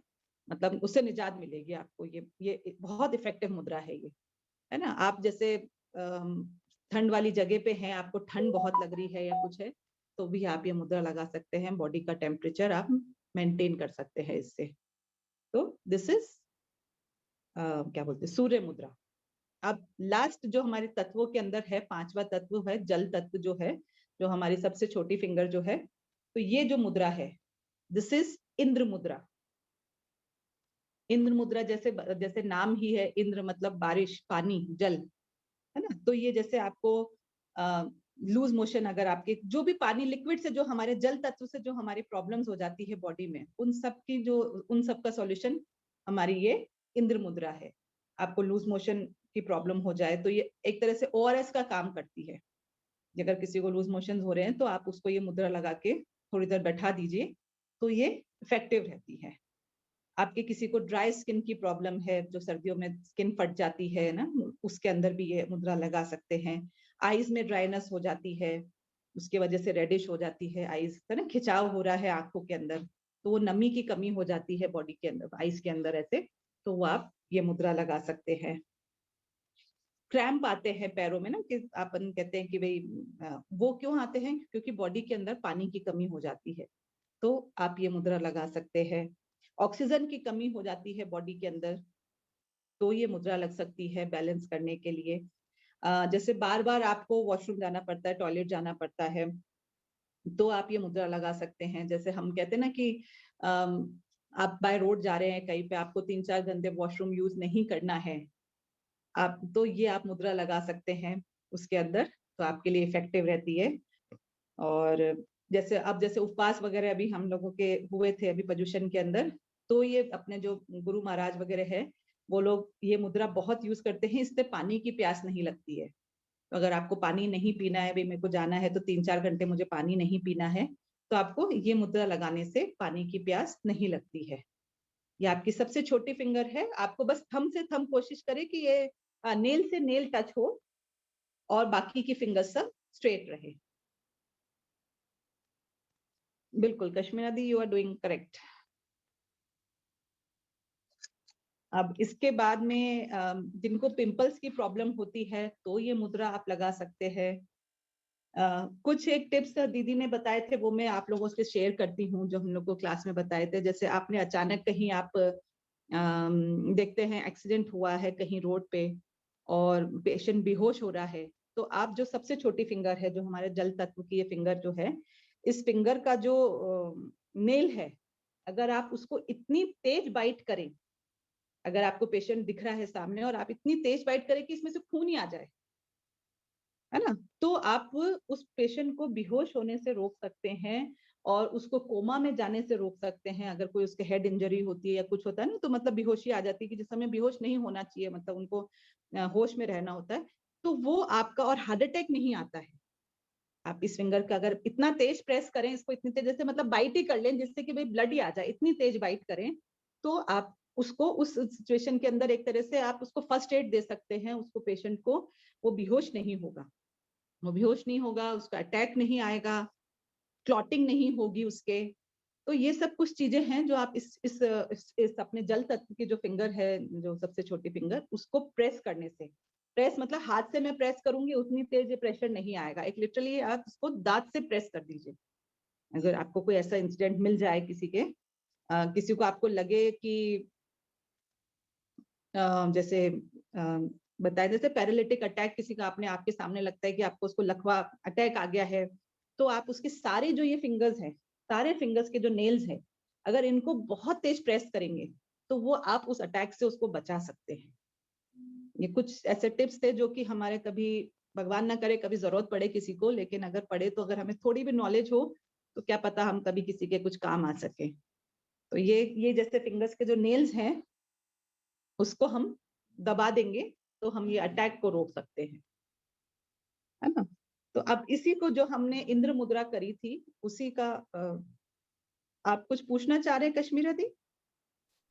मतलब उससे निजात मिलेगी आपको। ये बहुत इफेक्टिव मुद्रा है ये, है ना। आप जैसे ठंड वाली जगह पे हैं, आपको ठंड बहुत लग रही है या कुछ है, तो भी आप ये मुद्रा लगा सकते हैं। बॉडी का टेम्परेचर आप मेंटेन कर सकते हैं इससे। तो दिस इज क्या बोलते हैं, सूर्य मुद्रा। अब लास्ट जो हमारे तत्वों के अंदर है, पांचवा तत्व है जल तत्व, जो है जो हमारी सबसे छोटी फिंगर जो है, तो ये जो मुद्रा है दिस इज इंद्र मुद्रा। इंद्र मुद्रा जैसे जैसे नाम ही है, इंद्र मतलब बारिश, पानी, जल, है ना। तो ये जैसे आपको लूज मोशन, अगर आपके जो भी पानी लिक्विड से, जो हमारे जल तत्व से जो हमारी प्रॉब्लम्स हो जाती है बॉडी में, उन सब का सॉल्यूशन हमारी ये इंद्र मुद्रा है। आपको लूज मोशन की प्रॉब्लम हो जाए तो ये एक तरह से ओआरएस का काम करती है। अगर किसी को लूज मोशन हो रहे हैं तो आप उसको ये मुद्रा लगा के थोड़ी देर बैठा दीजिए, तो ये इफेक्टिव रहती है। आपके किसी को ड्राई स्किन की प्रॉब्लम है, जो सर्दियों में स्किन फट जाती है ना, उसके अंदर भी ये मुद्रा लगा सकते हैं। आईज में ड्राइनेस हो जाती है, उसकी वजह से रेडिश हो जाती है आईज, है ना, खिंचाव हो रहा है आंखों के अंदर, तो वो नमी की कमी हो जाती है बॉडी के अंदर, आईज के अंदर ऐसे, तो वो आप ये मुद्रा लगा सकते हैं। क्रैम्प आते हैं पैरों में ना, कि अपन कहते हैं कि भाई वो क्यों आते हैं, क्योंकि बॉडी के अंदर पानी की कमी हो जाती है, तो आप ये मुद्रा लगा सकते हैं। ऑक्सीजन की कमी हो जाती है बॉडी के अंदर, तो ये मुद्रा लग सकती है बैलेंस करने के लिए। जैसे बार बार आपको वॉशरूम जाना पड़ता है, टॉयलेट जाना पड़ता है, तो आप ये मुद्रा लगा सकते हैं। जैसे हम कहते हैं ना कि आप बाय रोड जा रहे हैं कहीं पे, आपको 3-4 घंटे वॉशरूम यूज नहीं करना है, आप तो ये आप मुद्रा लगा सकते हैं उसके अंदर, तो आपके लिए इफेक्टिव रहती है। और जैसे अब जैसे उपवास वगैरह अभी हम लोगों के हुए थे अभी पर्यूषण के अंदर, तो ये अपने जो गुरु महाराज वगैरह है वो लोग ये मुद्रा बहुत यूज करते हैं, इससे पानी की प्यास नहीं लगती है। तो अगर आपको पानी नहीं पीना है, भाई मेरे को जाना है तो 3-4 घंटे मुझे पानी नहीं पीना है, तो आपको ये मुद्रा लगाने से पानी की प्यास नहीं लगती है। ये आपकी सबसे छोटी फिंगर है, आपको बस थंब से थंब कोशिश करें कि ये नेल से नेल टच हो और बाकी की फिंगर्स सब स्ट्रेट रहे। बिल्कुल कश्मीरा दी, यू आर डूइंग करेक्ट। अब इसके बाद में जिनको पिंपल्स की प्रॉब्लम होती है तो ये मुद्रा आप लगा सकते हैं। कुछ एक टिप्स दीदी ने बताए थे, वो मैं आप लोगों से शेयर करती हूँ, जो हम लोग को क्लास में बताए थे। जैसे आपने अचानक कहीं आप देखते हैं एक्सीडेंट हुआ है कहीं रोड पे और पेशेंट बेहोश हो रहा है, तो आप जो सबसे छोटी फिंगर है, जो हमारे जल तत्व की ये फिंगर जो है, इस फिंगर का जो नेल है, अगर आप उसको इतनी तेज बाइट करें, अगर आपको पेशेंट दिख रहा है सामने और आप इतनी तेज बाइट करें कि इसमें से खून ही आ जाए, है ना, तो आप उस पेशेंट को बेहोश होने से रोक सकते हैं और उसको कोमा में जाने से रोक सकते हैं। अगर कोई उसके हेड इंजरी होती है या कुछ होता है ना, तो मतलब बेहोशी आ जाती है कि जिस समय बेहोश नहीं होना चाहिए, मतलब उनको होश में रहना होता है, तो वो आपका, और हार्ट अटैक नहीं आता है। आप इस फिंगर का अगर इतना तेज प्रेस करें, इसको इतनी तेज, जैसे मतलब बाइट ही कर लें जिससे कि भाई ब्लड ही आ जाए, इतनी तेज बाइट करें, तो आप उसको उस सिचुएशन के अंदर एक तरह से आप उसको फर्स्ट एड दे सकते हैं, उसको पेशेंट को, वो बेहोश नहीं होगा, वो बेहोश नहीं होगा, उसका अटैक नहीं आएगा, क्लॉटिंग नहीं होगी उसके। तो ये सब कुछ चीजें हैं जो आप इस अपने जल तत्व की जो फिंगर है, जो सबसे छोटी फिंगर, उसको प्रेस करने से, प्रेस मतलब हाथ से मैं प्रेस करूंगी उतनी तेज प्रेशर नहीं आएगा, एक लिटरली आप उसको दांत से प्रेस कर दीजिए। अगर आपको कोई ऐसा इंसिडेंट मिल जाए किसी के, किसी को आपको लगे कि जैसे बताया, जैसे पैरालिटिक अटैक किसी का आपने आपके सामने लगता है कि आपको उसको लकवा अटैक आ गया है, तो आप उसके सारे जो ये फिंगर्स हैं, सारे फिंगर्स के जो नेल्स हैं, अगर इनको बहुत तेज प्रेस करेंगे तो वो आप उस अटैक से उसको बचा सकते हैं। ये कुछ ऐसे टिप्स थे जो कि हमारे, कभी भगवान ना करे कभी जरूरत पड़े किसी को, लेकिन अगर पड़े तो अगर हमें थोड़ी भी नॉलेज हो तो क्या पता हम कभी किसी के कुछ काम आ सके। तो ये जैसे फिंगर्स के जो नेल्स हैं उसको हम दबा देंगे तो हम ये अटैक को रोक सकते हैं, है ना। तो अब इसी को जो हमने इंद्र मुद्रा करी थी उसी का आप कुछ पूछना चाह रहे हैं कश्मीरा दी?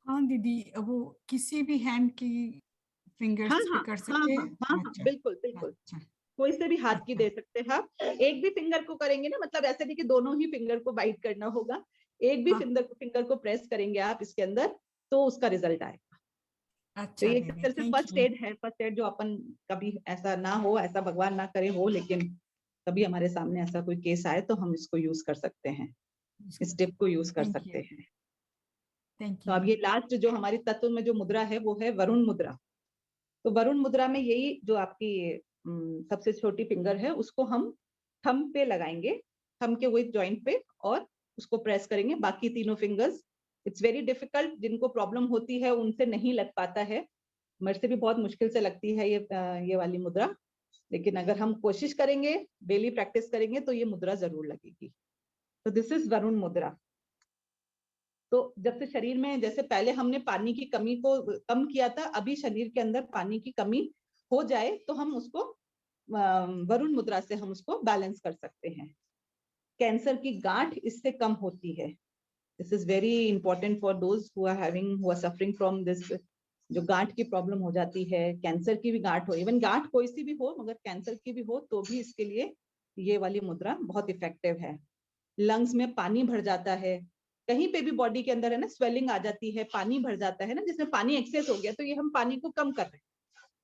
हाँ दीदी, वो किसी भी हैंड की हाँ फिंगर्स पे हाँ कर हाँ सकते हाँ हैं? हाँ हाँ, अच्छा बिल्कुल बिल्कुल, अच्छा कोई से भी हाथ की अच्छा दे सकते हैं आप। एक भी फिंगर को करेंगे ना, मतलब ऐसे नहीं कि दोनों ही फिंगर को बाइट करना होगा, एक भी हाँ, फिंगर को प्रेस करेंगे आप इसके अंदर तो उसका रिजल्ट आएगा। तो अच्छा ये एक दीदी, तरह से थैंक फर्स्ट यू। एड है, फर्स्ट एड जो अपन, कभी ऐसा ना हो, ऐसा भगवान ना करे हो, लेकिन कभी हमारे सामने ऐसा कोई केस आए तो हम इसको यूज कर सकते हैं, इस टिप को यूज कर थैंक सकते यू, हैं। थैंक तो यू। अब ये लास्ट जो हमारी तत्व में जो मुद्रा है वो है वरुण मुद्रा। तो वरुण मुद्रा में यही जो आपकी सबसे छोटी फिंगर है उसको हम थंब पे लगाएंगे, थंब के वही जॉइंट पे, और उसको प्रेस करेंगे। बाकी तीनों फिंगर्स, इट्स वेरी डिफिकल्ट, जिनको प्रॉब्लम होती है उनसे नहीं लग पाता है, मेरे से भी बहुत मुश्किल से लगती है ये वाली मुद्रा, लेकिन अगर हम कोशिश करेंगे, डेली प्रैक्टिस करेंगे तो ये मुद्रा जरूर लगेगी। तो दिस इज वरुण मुद्रा। तो जब से शरीर में, जैसे पहले हमने पानी की कमी को कम किया था, अभी शरीर के अंदर पानी की कमी हो जाए तो हम उसको वरुण मुद्रा से हम उसको बैलेंस कर सकते हैं। कैंसर की गांठ इससे कम होती है। This is very important for those who are suffering from this, जो गांठ की प्रॉब्लम हो जाती है, कैंसर की भी गांठ हो, इवन गांठ कोई सी भी हो मगर कैंसर की भी हो तो भी इसके लिए ये वाली मुद्रा बहुत इफेक्टिव है। लंग्स में पानी भर जाता है, कहीं पे भी बॉडी के अंदर है ना स्वेलिंग आ जाती है, पानी भर जाता है ना, जिसमें पानी एक्सेस हो गया, तो ये हम पानी को कम कर रहे हैं,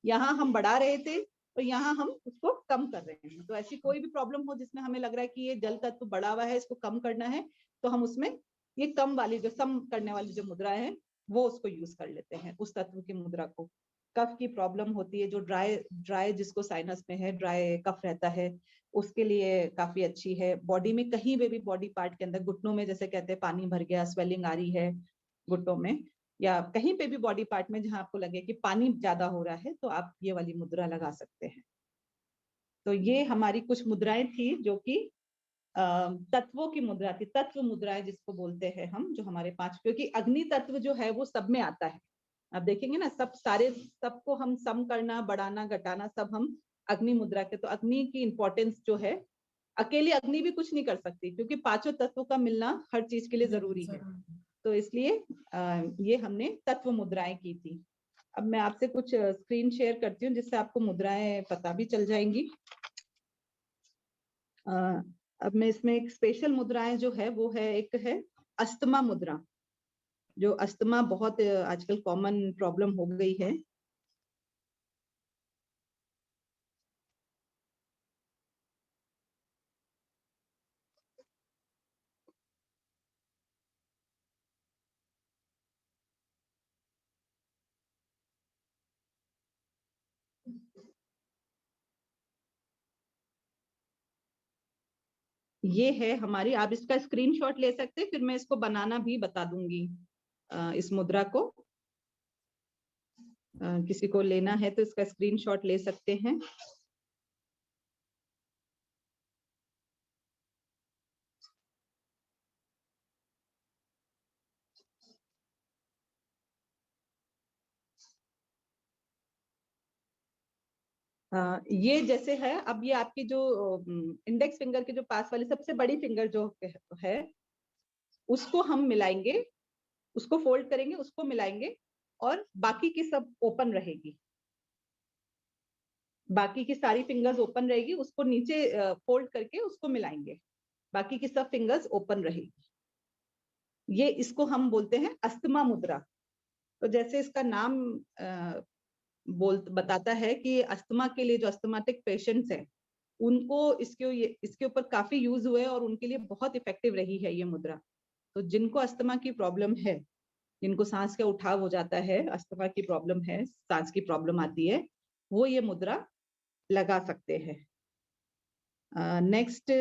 यहाँ हम बढ़ा रहे थे तो यहाँ हम उसको कम कर रहे हैं। तो ऐसी कोई भी प्रॉब्लम हो जिसमें हमें लग रहा है कि ये जल तत्व बढ़ा हुआ है, इसको कम करना है, तो हम उसमें ये कम वाली, जो सम करने वाली जो मुद्रा है वो उसको यूज कर लेते हैं, उस तत्व की मुद्रा को। कफ की प्रॉब्लम होती है, जो ड्राई ड्राई जिसको साइनस में है, ड्राई कफ रहता है, उसके लिए काफी अच्छी है। बॉडी में कहीं पे भी बॉडी पार्ट के अंदर, घुटनों में जैसे कहते हैं पानी भर गया, स्वेलिंग आ रही है घुटनों में, या कहीं पे भी बॉडी पार्ट में जहां आपको लगे कि पानी ज्यादा हो रहा है, तो आप ये वाली मुद्रा लगा सकते हैं। तो ये हमारी कुछ मुद्राएं थी जो कि तत्वों की मुद्रा थी, तत्व मुद्राएं जिसको बोलते हैं हम, जो हमारे 5, क्योंकि अग्नि तत्व जो है वो सब में आता है। आप देखेंगे ना, सब सारे, सबको हम सम करना, बढ़ाना, घटाना सब हम अग्नि मुद्रा के। तो अग्नि की इंपॉर्टेंस जो है, अकेली अग्नि भी कुछ नहीं कर सकती, क्योंकि पांचों तत्वों का मिलना हर चीज के लिए जरूरी है। जरूर। तो इसलिए ये हमने तत्व मुद्राएं की थी। अब मैं आपसे कुछ स्क्रीन शेयर करती हूँ जिससे आपको मुद्राएं पता भी चल जाएंगी। अब मैं इसमें एक स्पेशल मुद्राएं जो है वो है, एक है अस्थमा मुद्रा, जो अस्थमा बहुत आजकल कॉमन प्रॉब्लम हो गई है। ये है हमारी, आप इसका स्क्रीनशॉट ले सकते हैं, फिर मैं इसको बनाना भी बता दूंगी इस मुद्रा को। किसी को लेना है तो इसका स्क्रीनशॉट ले सकते हैं। ये जैसे है, अब ये आपकी जो इंडेक्स फिंगर के जो पास वाली सबसे बड़ी फिंगर जो है उसको हम मिलाएंगे, उसको फोल्ड करेंगे, उसको मिलाएंगे और बाकी की सब ओपन रहेगी। बाकी की सारी फिंगर्स ओपन रहेगी, उसको नीचे फोल्ड करके उसको मिलाएंगे, बाकी की सब फिंगर्स ओपन रहेगी। ये इसको हम बोलते हैं अस्थमा मुद्रा। तो जैसे इसका नाम बताता है कि अस्थमा के लिए जो अस्थमाटिक पेशेंट्स हैं उनको इसके ऊपर काफी यूज हुए और उनके लिए बहुत इफेक्टिव रही है ये मुद्रा। तो जिनको अस्थमा की प्रॉब्लम है, जिनको सांस का उठाव हो जाता है, अस्थमा की प्रॉब्लम है, सांस की प्रॉब्लम आती है, वो ये मुद्रा लगा सकते हैं। नेक्स्ट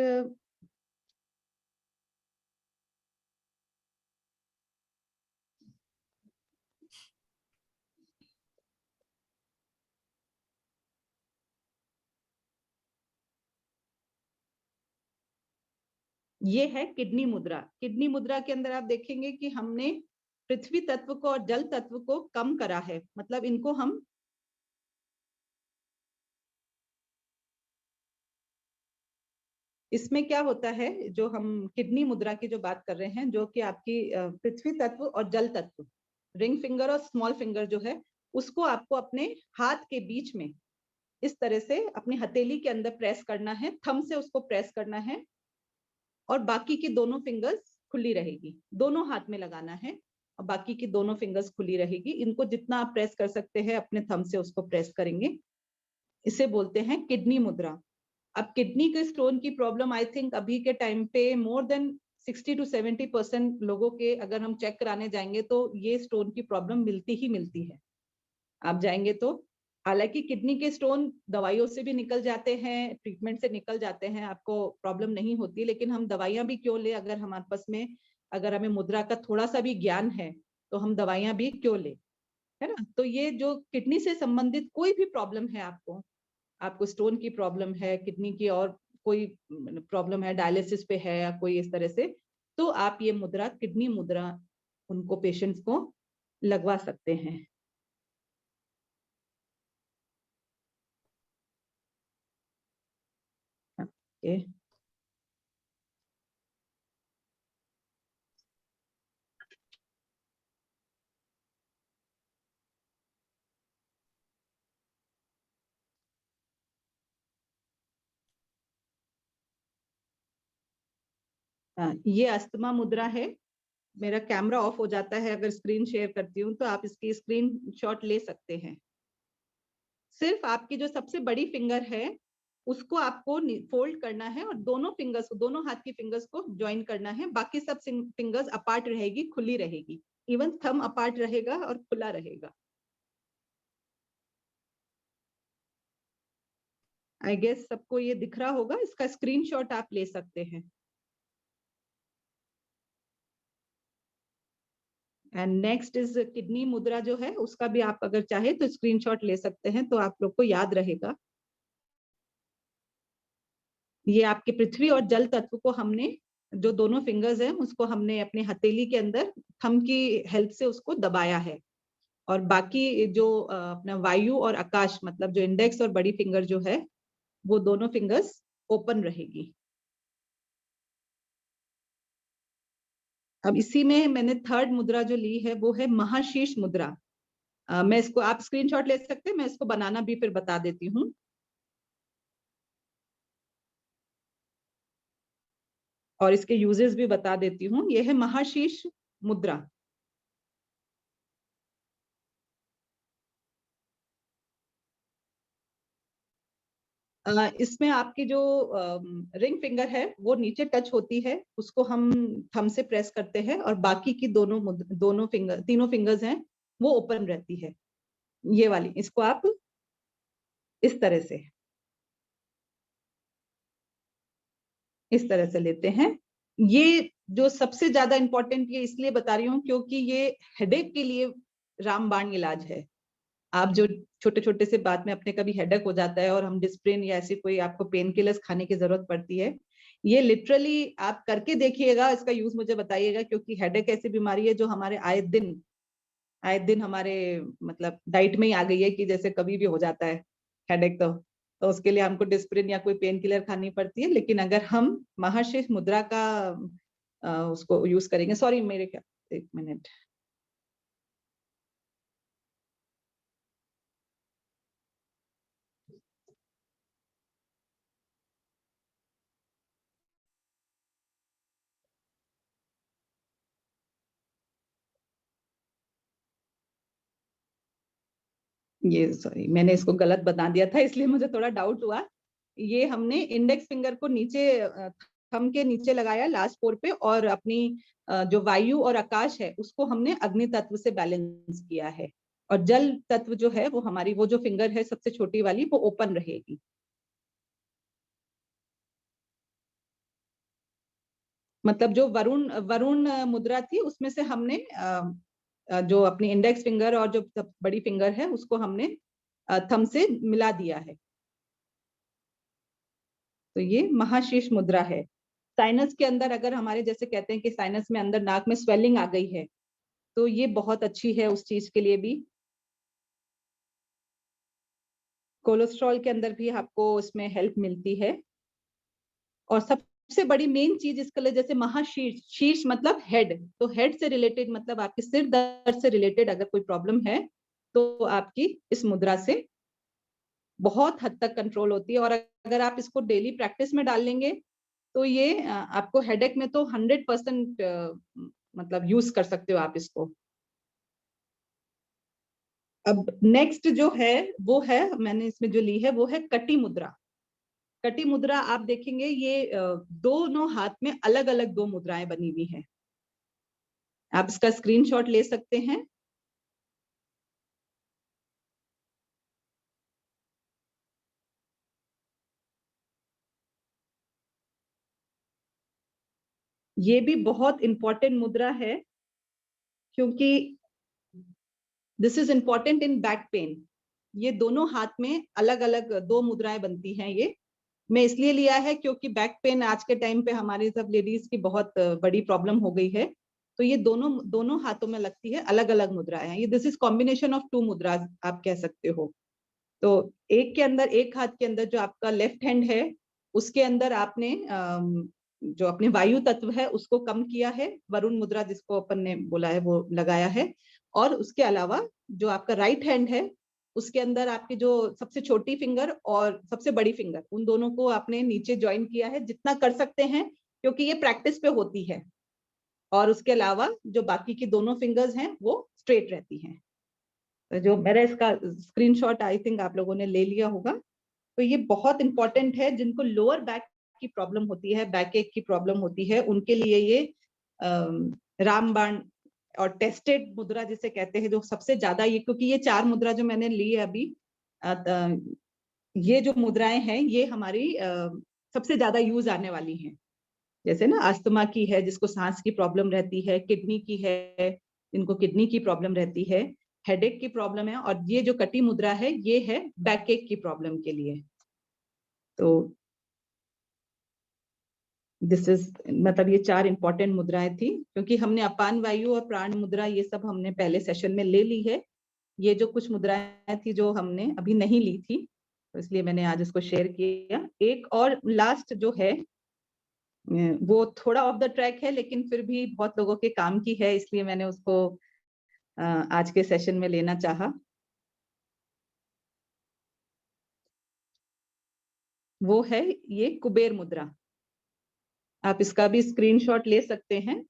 ये है किडनी मुद्रा। किडनी मुद्रा के अंदर आप देखेंगे कि हमने पृथ्वी तत्व को और जल तत्व को कम करा है, मतलब इनको हम इसमें क्या होता है, जो हम किडनी मुद्रा की जो बात कर रहे हैं, जो कि आपकी पृथ्वी तत्व और जल तत्व, रिंग फिंगर और स्मॉल फिंगर जो है, उसको आपको अपने हाथ के बीच में इस तरह से अपनी हथेली के अंदर प्रेस करना है, थंब से उसको प्रेस करना है और बाकी की दोनों फिंगर्स खुली रहेगी। दोनों हाथ में लगाना है और बाकी की दोनों फिंगर्स खुली रहेगी। इनको जितना आप प्रेस कर सकते हैं अपने थंब से उसको प्रेस करेंगे। इसे बोलते हैं किडनी मुद्रा। अब किडनी के स्टोन की प्रॉब्लम आई थिंक अभी के टाइम पे मोर देन 60 to 70% लोगों के अगर हम चेक कराने जाएंगे तो ये स्टोन की प्रॉब्लम मिलती ही मिलती है। आप जाएंगे तो हालांकि किडनी के स्टोन दवाइयों से भी निकल जाते हैं, ट्रीटमेंट से निकल जाते हैं, आपको प्रॉब्लम नहीं होती, लेकिन हम दवाइयां भी क्यों ले, अगर हमारे पास में अगर हमें मुद्रा का थोड़ा सा भी ज्ञान है तो हम दवाइयां भी क्यों ले, है ना। तो ये जो किडनी से संबंधित कोई भी प्रॉब्लम है, आपको स्टोन की प्रॉब्लम है, किडनी की और कोई प्रॉब्लम है, डायलिसिस पे है या कोई इस तरह से, तो आप ये मुद्रा, किडनी मुद्रा, उनको पेशेंट्स को लगवा सकते हैं। ओके, ये अस्थमा मुद्रा है। मेरा कैमरा ऑफ हो जाता है अगर स्क्रीन शेयर करती हूँ, तो आप इसकी स्क्रीन शॉट ले सकते हैं। सिर्फ आपकी जो सबसे बड़ी फिंगर है उसको आपको फोल्ड करना है और दोनों फिंगर्स को, दोनों हाथ की फिंगर्स को ज्वाइन करना है। बाकी सब फिंगर्स अपार्ट रहेगी, खुली रहेगी, इवन थंब अपार्ट रहेगा और खुला रहेगा। आई गेस सबको ये दिख रहा होगा, इसका स्क्रीनशॉट आप ले सकते हैं। एंड नेक्स्ट इज किडनी मुद्रा जो है, उसका भी आप अगर चाहे तो स्क्रीनशॉट ले सकते हैं, तो आप लोग को याद रहेगा। ये आपके पृथ्वी और जल तत्व को हमने, जो दोनों फिंगर्स हैं उसको हमने अपने हथेली के अंदर थंब की हेल्प से उसको दबाया है, और बाकी जो अपना वायु और आकाश, मतलब जो इंडेक्स और बड़ी फिंगर जो है, वो दोनों फिंगर्स ओपन रहेगी। अब इसी में मैंने थर्ड मुद्रा जो ली है वो है महाशीर्ष मुद्रा। मैं इसको, आप स्क्रीनशॉट ले सकते हैं, मैं इसको बनाना भी फिर बता देती हूँ। और इसके यूजेस भी बता देती हूँ। यह है महाशीर्ष मुद्रा। इसमें आपकी जो रिंग फिंगर है वो नीचे टच होती है, उसको हम थंब से प्रेस करते हैं और बाकी की दोनों फिंगर, तीनों फिंगर्स हैं वो ओपन रहती है। ये वाली, इसको आप इस तरह से लेते हैं। ये जो सबसे ज्यादा इंपॉर्टेंट ये इसलिए बता रही हूँ क्योंकि ये हेडेक के लिए रामबाण इलाज है। आप जो छोटे छोटे से बात में अपने कभी हेडेक हो जाता है और हम डिस्प्रिन या ऐसी कोई आपको पेन किलर्स खाने की जरूरत पड़ती है, ये लिटरली आप करके देखिएगा, इसका यूज मुझे बताइएगा, क्योंकि हेडेक ऐसी बीमारी है जो हमारे आए दिन हमारे मतलब डाइट में ही आ गई है कि जैसे कभी भी हो जाता है हेडेक, तो उसके लिए हमको डिस्प्रिन या कोई पेन किलर खानी पड़ती है। लेकिन अगर हम महाशीर्ष मुद्रा का उसको यूज करेंगे, सॉरी मेरे क्या, एक मिनट, ये सॉरी मैंने इसको गलत बता दिया था, इसलिए मुझे थोड़ा डाउट हुआ। ये हमने इंडेक्स फिंगर को नीचे थंब के नीचे लगाया लास्ट पोर पे, और अपनी जो वायु और आकाश है उसको हमने अग्नि तत्व से बैलेंस किया है, और जल तत्व जो है वो हमारी वो जो फिंगर है सबसे छोटी वाली वो ओपन रहेगी। मतलब जो वरुण वरुण मुद्रा थी उसमें से हमने जो अपनी इंडेक्स फिंगर और जो बड़ी फिंगर है उसको हमने थंब से मिला दिया है। तो ये महाशीर्ष मुद्रा है। साइनस के अंदर अगर हमारे जैसे कहते हैं कि साइनस में अंदर नाक में स्वेलिंग आ गई है, तो ये बहुत अच्छी है उस चीज के लिए भी। कोलेस्ट्रॉल के अंदर भी आपको इसमें हेल्प मिलती है। और सबसे बड़ी मेन चीज इसके लिए, जैसे महाशीर्ष, शीर्ष मतलब हेड, तो हेड से रिलेटेड मतलब आपके सिर दर्द से रिलेटेड अगर कोई प्रॉब्लम है तो आपकी इस मुद्रा से बहुत हद तक कंट्रोल होती है। और अगर आप इसको डेली प्रैक्टिस में डाल लेंगे तो ये आपको हेडेक में तो 100% मतलब यूज कर सकते हो आप इसको। अब नेक्स्ट जो है वो है, मैंने इसमें जो ली है वो है कटी मुद्रा। कटी मुद्रा आप देखेंगे ये दोनों हाथ में अलग अलग दो मुद्राएं बनी हुई हैं। आप इसका स्क्रीनशॉट ले सकते हैं। ये भी बहुत इंपॉर्टेंट मुद्रा है, क्योंकि this is important in back pain. ये दोनों हाथ में अलग अलग दो मुद्राएं बनती हैं। ये मैं इसलिए लिया है क्योंकि बैक पेन आज के टाइम पे हमारी सब लेडीज की बहुत बड़ी प्रॉब्लम हो गई है। तो ये दोनों दोनों हाथों में लगती है, अलग अलग मुद्राएं हैं ये। This is combination of two mudras आप कह सकते हो। तो एक के अंदर, एक हाथ के अंदर जो आपका लेफ्ट हैंड है उसके अंदर आपने जो अपने वायु तत्व है उसको कम किया है, वरुण मुद्रा जिसको अपन ने बोला है वो लगाया है। और उसके अलावा जो आपका राइट हैंड है उसके अंदर आपकी जो सबसे छोटी फिंगर और सबसे बड़ी फिंगर, उन दोनों को आपने नीचे ज्वाइन किया है जितना कर सकते हैं, क्योंकि ये प्रैक्टिस पे होती है। और उसके अलावा जो बाकी की दोनों फिंगर्स हैं वो स्ट्रेट रहती हैं। तो जो मेरा इसका स्क्रीनशॉट आई थिंक आप लोगों ने ले लिया होगा। तो ये बहुत इंपॉर्टेंट है, जिनको लोअर बैक की प्रॉब्लम होती है, बैक एक की प्रॉब्लम होती है, उनके लिए ये रामबाण और टेस्टेड मुद्रा जिसे कहते हैं, जो सबसे ज्यादा ये, क्योंकि ये चार मुद्रा जो मैंने ली है अभी, ये जो मुद्राएं हैं ये हमारी सबसे ज्यादा यूज आने वाली हैं। जैसे ना अस्थमा की है जिसको सांस की प्रॉब्लम रहती है, किडनी की है जिनको किडनी की प्रॉब्लम रहती है, हेडेक की प्रॉब्लम है, और ये जो कटी मुद्रा है ये है बैक एक की प्रॉब्लम के लिए। तो दिस इज मतलब ये चार इंपॉर्टेंट मुद्राएं थी, क्योंकि हमने अपान वायु और प्राण मुद्रा ये सब हमने पहले सेशन में ले ली है। ये जो कुछ मुद्राएं थी जो हमने अभी नहीं ली थी, तो इसलिए मैंने आज इसको शेयर किया। एक और लास्ट जो है वो थोड़ा ऑफ द ट्रैक है, लेकिन फिर भी बहुत लोगों के काम की है, इसलिए मैंने उसको आज के सेशन में लेना चाहा। वो है ये कुबेर मुद्रा। आप इसका भी स्क्रीनशॉट ले सकते हैं।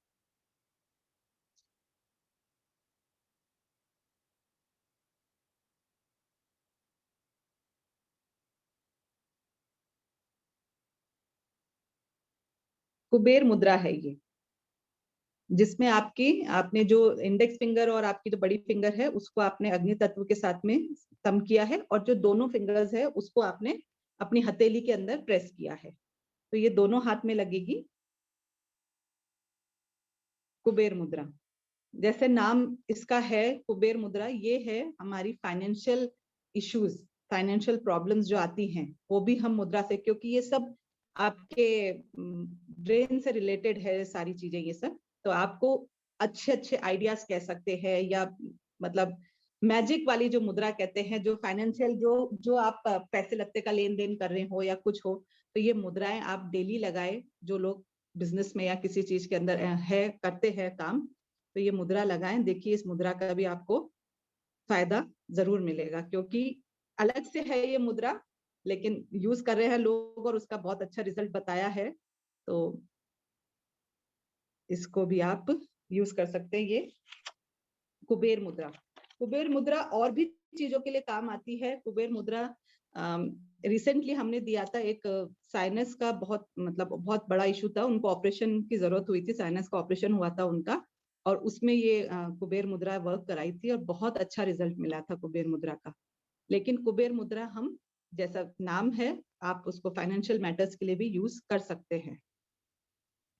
कुबेर मुद्रा है ये, जिसमें आपने जो इंडेक्स फिंगर और आपकी जो बड़ी फिंगर है उसको आपने अग्नि तत्व के साथ में सम किया है, और जो दोनों फिंगर्स है उसको आपने अपनी हथेली के अंदर प्रेस किया है। तो ये दोनों हाथ में लगेगी कुबेर मुद्रा। जैसे नाम इसका है कुबेर मुद्रा, ये है हमारी फाइनेंशियल इश्यूज, फाइनेंशियल प्रॉब्लम्स जो आती हैं वो भी हम मुद्रा से, क्योंकि ये सब आपके ब्रेन से रिलेटेड है सारी चीजें ये सब, तो आपको अच्छे अच्छे आइडियाज कह सकते हैं, या मतलब मैजिक वाली जो मुद्रा कहते हैं, जो फाइनेंशियल जो आप पैसे लगते का लेन देन कर रहे हो या कुछ हो, तो ये मुद्राएं आप डेली लगाए, जो लोग बिजनेस में या किसी चीज के अंदर है करते हैं काम, तो ये मुद्रा लगाएं। देखिए इस मुद्रा का भी आपको फायदा जरूर मिलेगा, क्योंकि अलग से है ये मुद्रा, लेकिन यूज कर रहे हैं लोग और उसका बहुत अच्छा रिजल्ट बताया है, तो इसको भी आप यूज कर सकते हैं। ये कुबेर मुद्रा, कुबेर मुद्रा और भी चीजों के लिए काम आती है। कुबेर मुद्रा रिसेंटली हमने दिया था, एक साइनस का बहुत बड़ा इशू था, उनको ऑपरेशन की जरूरत हुई थी, साइनस का ऑपरेशन हुआ था उनका, और उसमें ये कुबेर मुद्रा वर्क कराई थी और बहुत अच्छा रिजल्ट मिला था कुबेर मुद्रा का। लेकिन कुबेर मुद्रा हम, जैसा नाम है, आप उसको फाइनेंशियल मैटर्स के लिए भी यूज कर सकते हैं।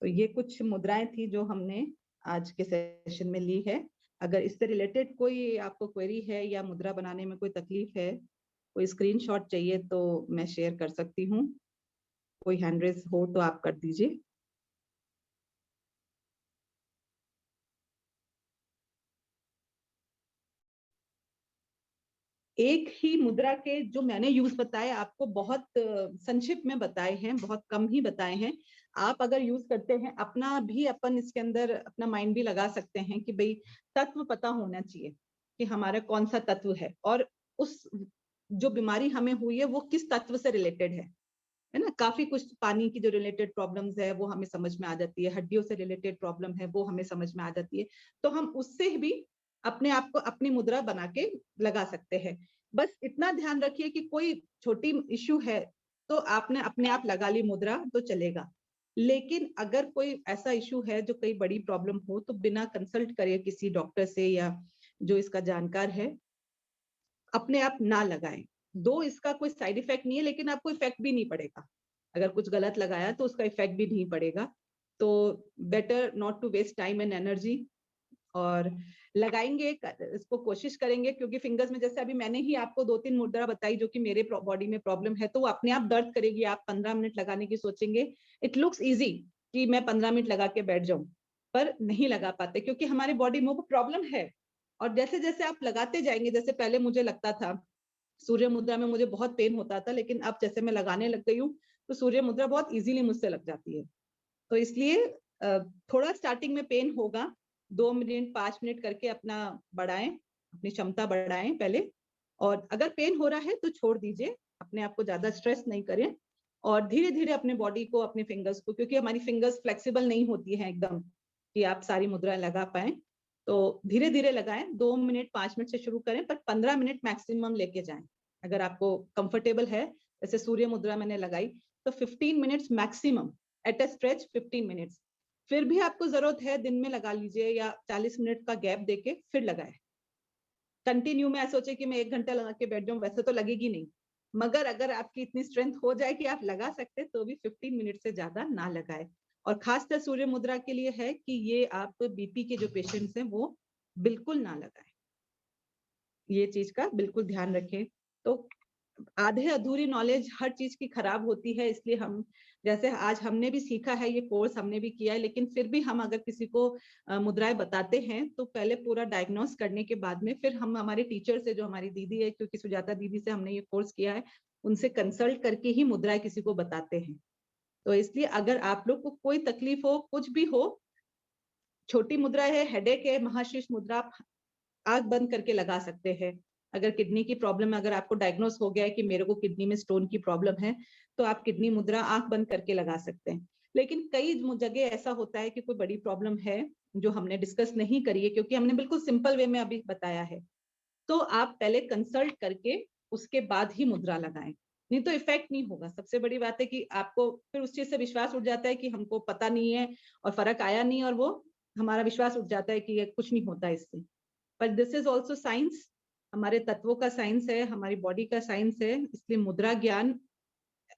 तो ये कुछ मुद्राएं थी जो हमने आज के सेशन में ली है। अगर इससे रिलेटेड कोई आपको क्वेरी है या मुद्रा बनाने में कोई तकलीफ है, कोई स्क्रीनशॉट चाहिए, तो मैं शेयर कर सकती हूँ। कोई हैंड रेज हो तो आप कर दीजिए। एक ही मुद्रा के जो मैंने यूज बताए आपको, बहुत संक्षिप्त में बताए हैं, बहुत कम ही बताए हैं। आप अगर यूज करते हैं अपना भी, अपन इसके अंदर अपना माइंड भी लगा सकते हैं कि भाई तत्व पता होना चाहिए कि हमारा कौन सा तत्व है, और उस जो बीमारी हमें हुई है वो किस तत्व से रिलेटेड है ना। काफी कुछ पानी की जो रिलेटेड प्रॉब्लम्स है वो हमें समझ में आ जाती है, हड्डियों से रिलेटेड प्रॉब्लम है वो हमें समझ में आ जाती है, तो हम उससे भी अपने आप को अपनी मुद्रा बना के लगा सकते हैं। बस इतना ध्यान रखिए कि कोई छोटी इश्यू है तो आपने अपने आप लगा ली मुद्रा तो चलेगा, लेकिन अगर कोई ऐसा इश्यू है जो कोई बड़ी प्रॉब्लम हो, तो बिना कंसल्ट करे किसी डॉक्टर से या जो इसका जानकार है, अपने आप ना लगाएं। दो इसका कोई साइड इफेक्ट नहीं है, लेकिन आपको इफेक्ट भी नहीं पड़ेगा। अगर कुछ गलत लगाया तो उसका इफेक्ट भी नहीं पड़ेगा, तो better not to waste time and energy. और लगाएंगे, इसको कोशिश करेंगे, क्योंकि फिंगर्स में जैसे अभी मैंने ही आपको 2-3 मुद्रा बताई जो कि मेरे बॉडी में प्रॉब्लम है, तो वो अपने आप दर्द करेगी। आप 15 मिनट लगाने की सोचेंगे, इट लुक्स इजी कि मैं 15 मिनट लगा के बैठ जाऊं, पर नहीं लगा पाते क्योंकि हमारी बॉडी में वो प्रॉब्लम है। और जैसे जैसे आप लगाते जाएंगे, जैसे पहले मुझे लगता था सूर्य मुद्रा में मुझे बहुत पेन होता था, लेकिन अब जैसे मैं लगाने लग गई हूँ तो सूर्य मुद्रा बहुत इजीली मुझसे लग जाती है। तो इसलिए थोड़ा स्टार्टिंग में पेन होगा, 2 मिनट 5 मिनट करके अपना बढ़ाएं, अपनी क्षमता बढ़ाएं पहले, और अगर पेन हो रहा है तो छोड़ दीजिए, अपने आप को ज्यादा स्ट्रेस नहीं करें, और धीरे धीरे अपने बॉडी को, अपने फिंगर्स को, क्योंकि हमारी फिंगर्स फ्लेक्सिबल नहीं होती है एकदम कि आप सारी मुद्राएं लगा पाए, तो धीरे धीरे लगाएं। 2 मिनट 5 मिनट से शुरू करें, पर 15 मिनट मैक्सिमम लेके जाएं अगर आपको कंफर्टेबल है। जैसे सूर्य मुद्रा मैंने लगाई तो 15 minutes maximum, at a stretch 15 minutes. फिर भी आपको जरूरत है दिन में लगा लीजिए, या 40 मिनट का गैप देके फिर लगाए। कंटिन्यू में ऐसा सोचे कि मैं 1 घंटा लगा के बैठ जाऊं, वैसे तो लगेगी नहीं, मगर अगर आपकी इतनी स्ट्रेंथ हो जाए कि आप लगा सकते, तो भी 15 मिनट से ज्यादा ना लगाए। और खासकर सूर्य मुद्रा के लिए है कि ये आप बीपी के जो पेशेंट्स हैं वो बिल्कुल ना लगाए, ये चीज का बिल्कुल ध्यान रखें। तो आधे अधूरी नॉलेज हर चीज की खराब होती है, इसलिए हम, जैसे आज हमने भी सीखा है, ये कोर्स हमने भी किया है, लेकिन फिर भी हम अगर किसी को मुद्राएं बताते हैं तो पहले पूरा डायग्नोस करने के बाद में फिर हम हमारे टीचर से, जो हमारी दीदी है, क्योंकि सुजाता दीदी से हमने ये कोर्स किया है, उनसे कंसल्ट करके ही मुद्राएं किसी को बताते हैं। तो इसलिए अगर आप लोग को कोई तकलीफ हो, कुछ भी हो, छोटी मुद्रा है, हेडेक है, महाशीर्ष मुद्रा आप आंख बंद करके लगा सकते हैं। अगर किडनी की प्रॉब्लम है, अगर आपको डायग्नोस हो गया है कि मेरे को किडनी में स्टोन की प्रॉब्लम है, तो आप किडनी मुद्रा आंख बंद करके लगा सकते हैं। लेकिन कई जगह ऐसा होता है कि कोई बड़ी प्रॉब्लम है जो हमने डिस्कस नहीं करी है, क्योंकि हमने बिल्कुल सिंपल वे में अभी बताया है, तो आप पहले कंसल्ट करके उसके बाद ही मुद्रा लगाएं, नहीं तो इफेक्ट नहीं होगा। सबसे बड़ी बात है कि आपको फिर उस चीज से विश्वास उठ जाता है कि हमको पता नहीं है और फर्क आया नहीं, और वो हमारा विश्वास उठ जाता है कि ये कुछ नहीं होता इससे। पर दिस इज ऑल्सो साइंस, हमारे तत्वों का साइंस है, हमारी बॉडी का साइंस है, इसलिए मुद्रा ज्ञान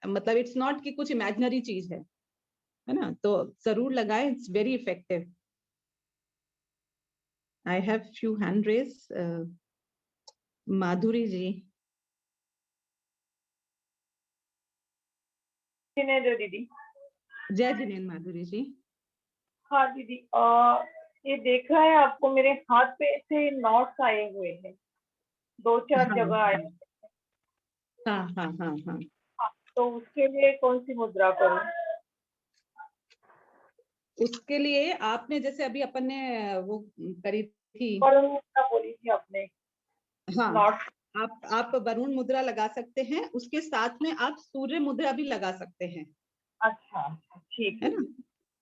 मतलब इट्स नॉट कि कुछ इमेजिनरी चीज है ना, तो जरूर लगाएं, it's very effective. I have few hand raised. माधुरी जी। दीदी। जय जिनेन्द्र माधुरी जी। हाँ दीदी, ये देख रहा है आपको मेरे हाथ पे से नॉट्स आए हुए हैं, 2-4 जगह आए। हाँ हाँ हाँ हाँ। तो उसके लिए कौन सी मुद्रा करूं? उसके लिए आपने जैसे अभी अपन ने वो करी थी, वरुण मुद्रा बोली थी आपने। हाँ, आप वरुण मुद्रा लगा सकते हैं, उसके साथ में आप सूर्य मुद्रा भी लगा सकते हैं। अच्छा, ठीक है है। ना,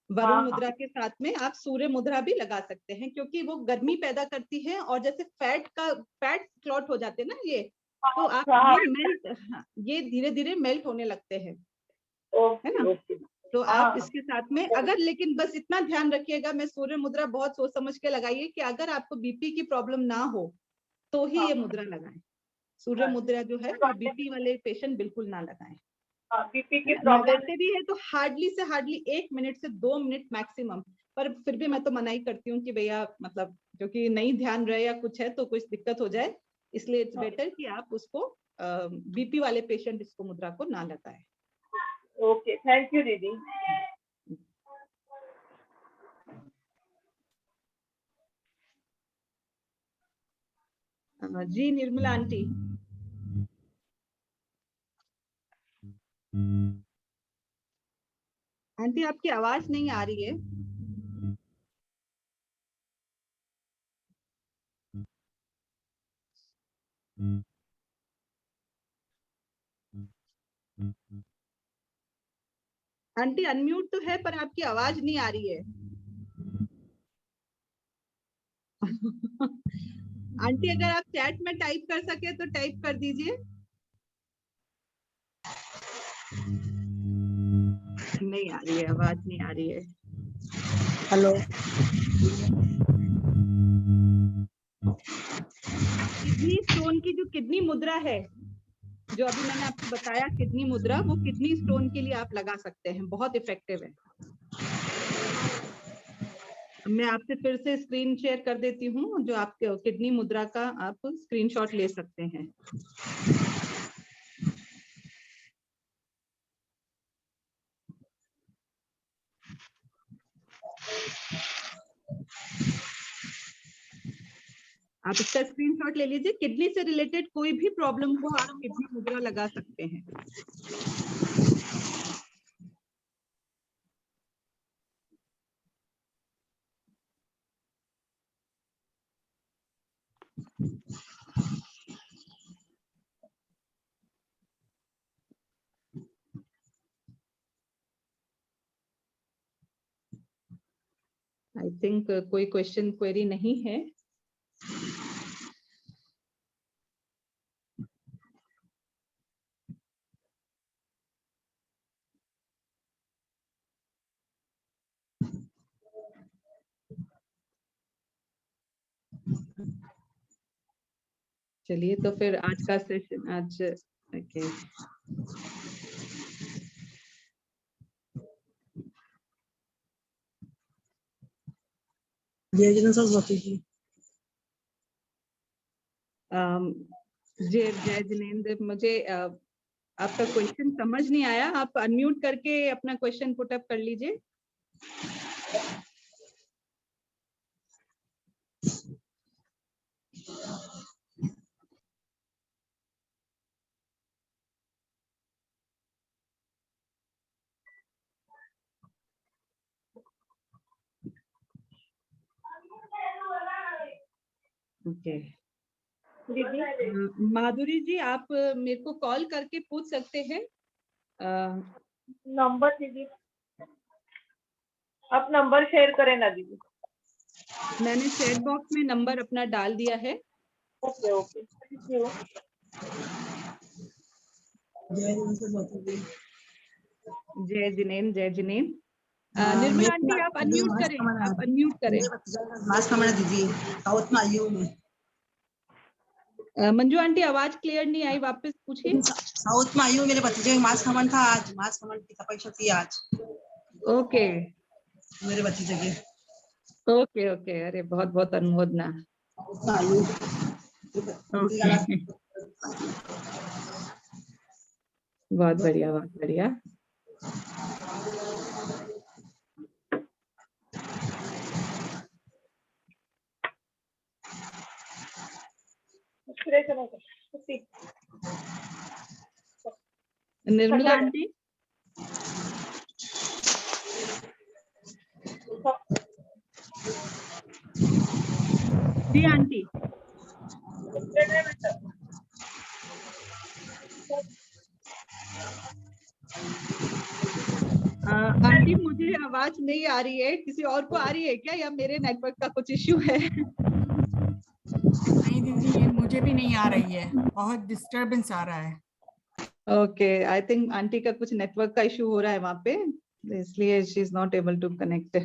वरुण मुद्रा के साथ में आप सूर्य मुद्रा भी लगा सकते हैं, क्योंकि वो गर्मी पैदा करती है और जैसे फैट क्लॉट हो जाते हैं ना ये, तो आप ये मेल्ट, ये धीरे धीरे मेल्ट होने लगते हैं, है ना। तो आप इसके साथ में अगर, लेकिन बस इतना ध्यान रखिएगा, मैं सूर्य मुद्रा बहुत सोच समझ के लगाइए कि अगर आपको बीपी की प्रॉब्लम ना हो तो ही ये मुद्रा लगाएं। सूर्य मुद्रा जो है वो बीपी वाले पेशेंट बिल्कुल ना लगाएं। बीपी की प्रॉब्लम लगाते भी है तो हार्डली से हार्डली 1 मिनट से 2 मिनट मैक्सिमम, पर फिर भी मैं तो मना ही करती हूँ कि भैया मतलब क्योंकि नहीं ध्यान रहे या कुछ है तो कुछ दिक्कत हो जाए, इसलिए इट्स बेटर कि आप उसको बीपी वाले पेशेंट इसको मुद्रा को ना लगाएं। ओके, थैंक यू दीदी। जी निर्मला आंटी। आंटी आपकी आवाज नहीं आ रही है। आंटी अनम्यूट तो है पर आपकी आवाज नहीं आ रही है। आंटी अगर आप चैट में टाइप कर सके तो टाइप कर दीजिए। नहीं आ रही है, आवाज नहीं आ रही है। हेलो, किडनी स्टोन की जो किडनी मुद्रा है, जो अभी मैंने आपको बताया किडनी मुद्रा, वो किडनी स्टोन के लिए आप लगा सकते हैं, बहुत इफेक्टिव है। मैं आपसे फिर से स्क्रीन शेयर कर देती हूँ, जो आपके किडनी मुद्रा का आप स्क्रीनशॉट ले सकते हैं। आप इसका स्क्रीनशॉट ले लीजिए। किडनी से रिलेटेड कोई भी प्रॉब्लम को आप किडनी मुद्रा लगा सकते हैं। आई थिंक कोई क्वेश्चन क्वेरी नहीं है। चलिए तो फिर आज का सेशन आज ओके। जय सरस्वती जी। जय जिनेन्द्र, मुझे आपका क्वेश्चन समझ नहीं आया, आप अनम्यूट करके अपना क्वेश्चन पुट अप कर लीजिए। ओके माधुरी जी, आप मेरे को कॉल करके पूछ सकते हैं। नंबर दीदी, आप नंबर शेयर करें ना दीदी। मैंने चैट बॉक्स में नंबर अपना डाल दिया है। Okay okay, thank you. जय सरस्वती जी। जय जिनेन्द्र, जय जिनेन्द्र। निर्मला आंटी आप अनम्यूट करें, आप अनम्यूट करें। मास्क हमारा दीजिए, साउथ में आई हूँ मैं। मंजू आंटी आवाज क्लियर नहीं आई, वापस पूछिए। साउथ में आई हूँ, मेरे भतीजे का मास्क हवन था आज, मास्क हवन की तपस्या थी आज। ओके मेरे भतीजे के। ओके ओके, अरे बहुत बहुत अनुमोदना। साउथ में आयु ओके, बहुत बढ़िया बहुत बढ़िया। निर्मला आंटी, जी आंटी। आंटी मुझे आवाज नहीं आ रही है, किसी और को आ रही है क्या, या मेरे नेटवर्क का कुछ इश्यू है? नहीं दीदी, ये मुझे भी नहीं आ रही है, बहुत डिस्टरबेंस आ रहा है। ओके, आई थिंक आंटी का कुछ नेटवर्क का इश्यू हो रहा है वहां पे, इसलिए she is not able to connect.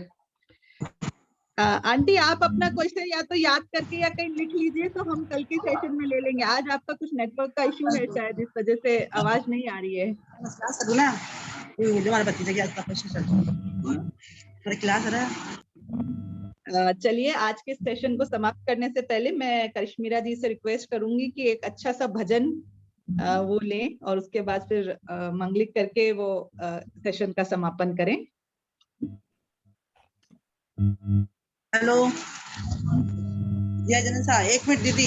Aunty आप अपना क्वेश्चन या तो याद करके या कहीं लिख लीजिए, तो हम कल के सेशन में ले लेंगे। आज आपका कुछ नेटवर्क का इश्यू है शायद, इस वजह से आवाज नहीं आ रही है। क्लास करूँ ना, ये हमारे भतीजे की आज का क्वेश्चन चल रहा है, क्लास है ना। चलिए, आज के सेशन को समाप्त करने से पहले मैं करिश्मीरा जी से रिक्वेस्ट करूंगी कि एक अच्छा सा भजन वो लें, और उसके बाद फिर मंगलिक करके वो सेशन का समापन करें। हेलो जय जनन सा, एक मिनट दीदी।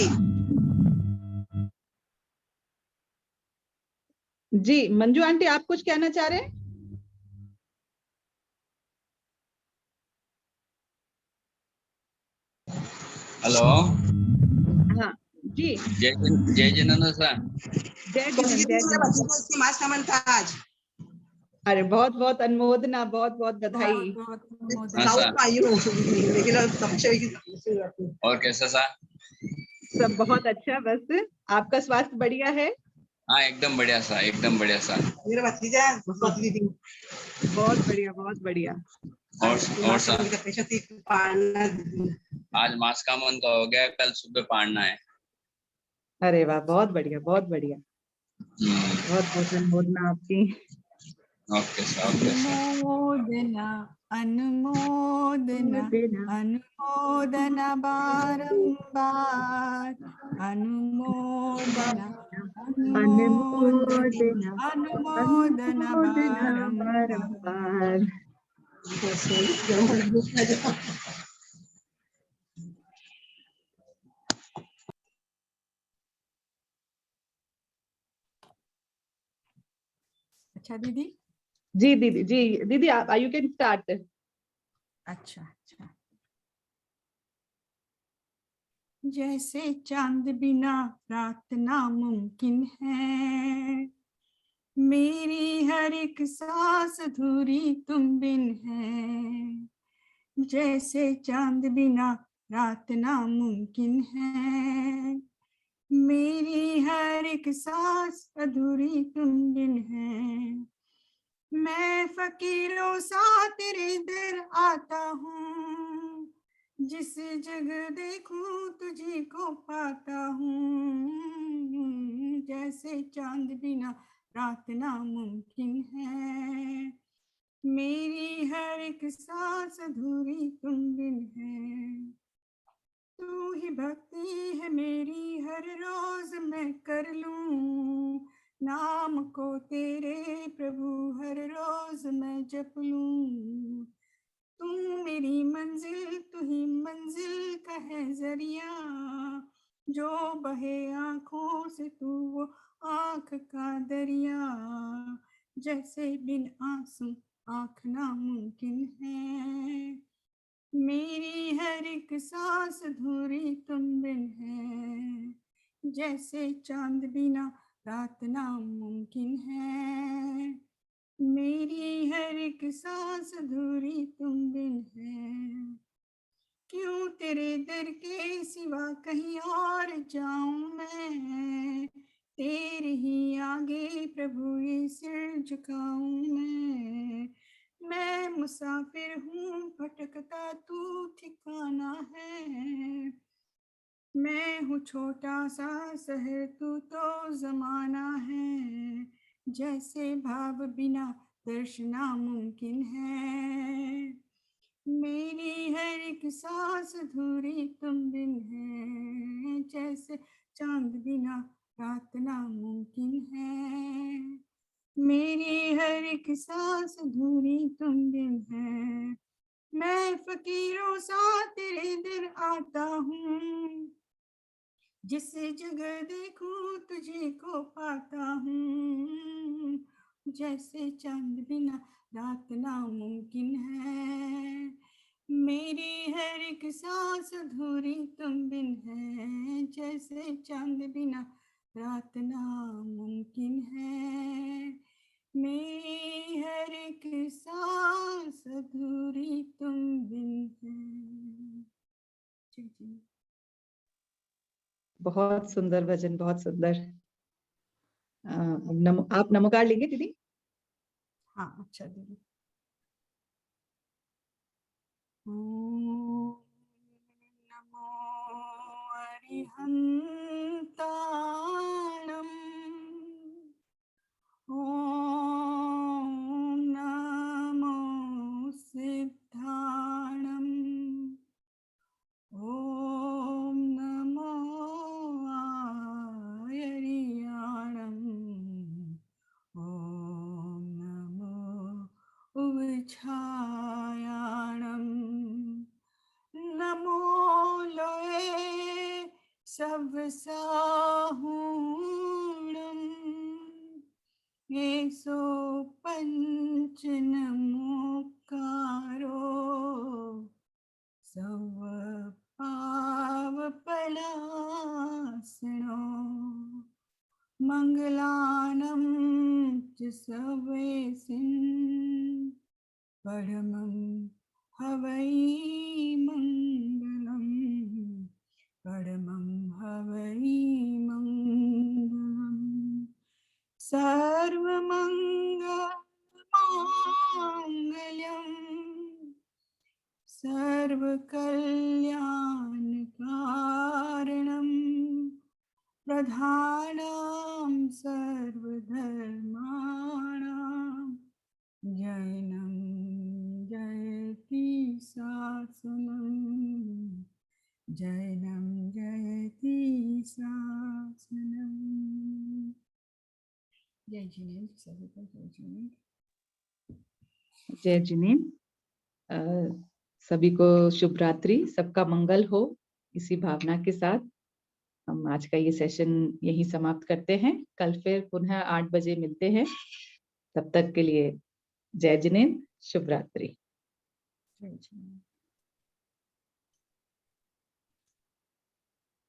जी मंजू आंटी, आप कुछ कहना चाह रहे हैं? हेलो, हाँ जी, जय जनानंद सर। जय तो जनन, दीदी जय मेरे जनन। बच्चे को इसकी मास कमन था आज। अरे बहुत बहुत अनुमोदना, बहुत बहुत बधाई। बहुत अनुमोदन। हाँ, साउथ सर। में आयु लेकिन अब संशय की और कैसा सर? सब बहुत अच्छा, बस आपका स्वास्थ्य बढ़िया है? हाँ, एकदम बढ़िया सर, एकदम बढ़िया सर। मेरे भतीजा स्वाति दीदी बहुत बढ़िया बहुत बढ़िया। और मास सर, कमन का पेशा थी पालना दीदी। आज मास का मन तो हो गया, कल सुबह पढ़ना है। अरे वाह, बहुत बढ़िया बहुत बढ़िया। बहुत बहुत अनुमोदना आपकी। Okay sir, okay sir. अनुमोदना अनुमोदना अनुमोदना बारंबार, अनुमोदना अनुमोदना अनुमोदना बारंबार। बारंबार। अच्छा दीदी, जी दीदी, जी दीदी, आप यू कैन स्टार्ट। अच्छा अच्छा। जैसे चांद बिना रात नामुमकिन है, मेरी हर एक सांस अधूरी तुम बिन है। जैसे चांद बिना रात नामुमकिन है, मेरी हर एक सांस अधूरी तुम बिन है। मैं फकीरों सा तेरे दर आता हूँ, जिस जगह देखूं तुझी को पाता हूँ। जैसे चांद बिना रात नामुमकिन है, मेरी हर एक सांस अधूरी तुम बिन है। तू ही भक्ति है मेरी, हर रोज मैं कर लूं नाम को तेरे प्रभु, हर रोज मैं जप लूं। तू मेरी मंजिल, तू ही मंजिल का है जरिया, जो बहे आंखों से तू वो आंख का दरिया। जैसे बिन आंसू आंख नामुमकिन है, मेरी हर एक सांस अधूरी तुम बिन है। जैसे चांद बिना रात नामुमकिन है, मेरी हर एक सांस अधूरी तुम बिन है। क्यों तेरे दर के सिवा कहीं और जाऊं मैं, तेरे ही आगे प्रभु ये सिर झुकाऊं मैं मुसाफिर हूँ भटकता तू ठिकाना है। मैं हूँ छोटा सा शहर तू तो जमाना है। जैसे भाव बिना दर्श नामुमकिन है, मेरी हर एक सांस अधूरी तुम बिन है, जैसे चांद बिना रात नामुमकिन है। मेरी हर एक सांस अधूरी तुम बिन है, मैं फकीरों सा तेरे दर आता हूँ, जिस जगह देखूं तुझे को पाता हूँ, जैसे चांद बिना रात नामुमकिन है। मेरी हर एक सांस अधूरी तुम बिन है, जैसे चांद बिना रात नामुमकिन है। मेरी हर एक सांस अधूरी तुम बिन है। जी जी। बहुत सुंदर भजन, बहुत सुंदर। आप नमोकार लेंगे दीदी? हाँ अच्छा दीदी। ओम नमो अरिहंताणं, ओम नमो सिद्धाणं, ओम नमो आयर्याणं, ओम नमो उच्छायाणं, नमो लोए सब साहूणं, येसो पंच नमोकारो, सव पाव पलासनो, मंगलानं च सवेसिं, परमं हवै मंगलम्, परमं हवै मंगलम्। सर्वमंगलमांगल्यं, सर्वकल्याणकारणं, प्रधानं सर्वधर्माणां, जैनं जयति शासनं, जैनं जयति शासनं। जय जिनेन्द्र, सभी को जय जिनेन्द्र। जय जिनेन्द्र। सभी को शुभ रात्रि, सबका मंगल हो। इसी भावना के साथ हम आज का ये सेशन यहीं समाप्त करते हैं। कल फिर पुनः 8 बजे मिलते हैं। तब तक के लिए जय जिनेन्द्र, शुभ रात्रि। जय जिनेन्द्र।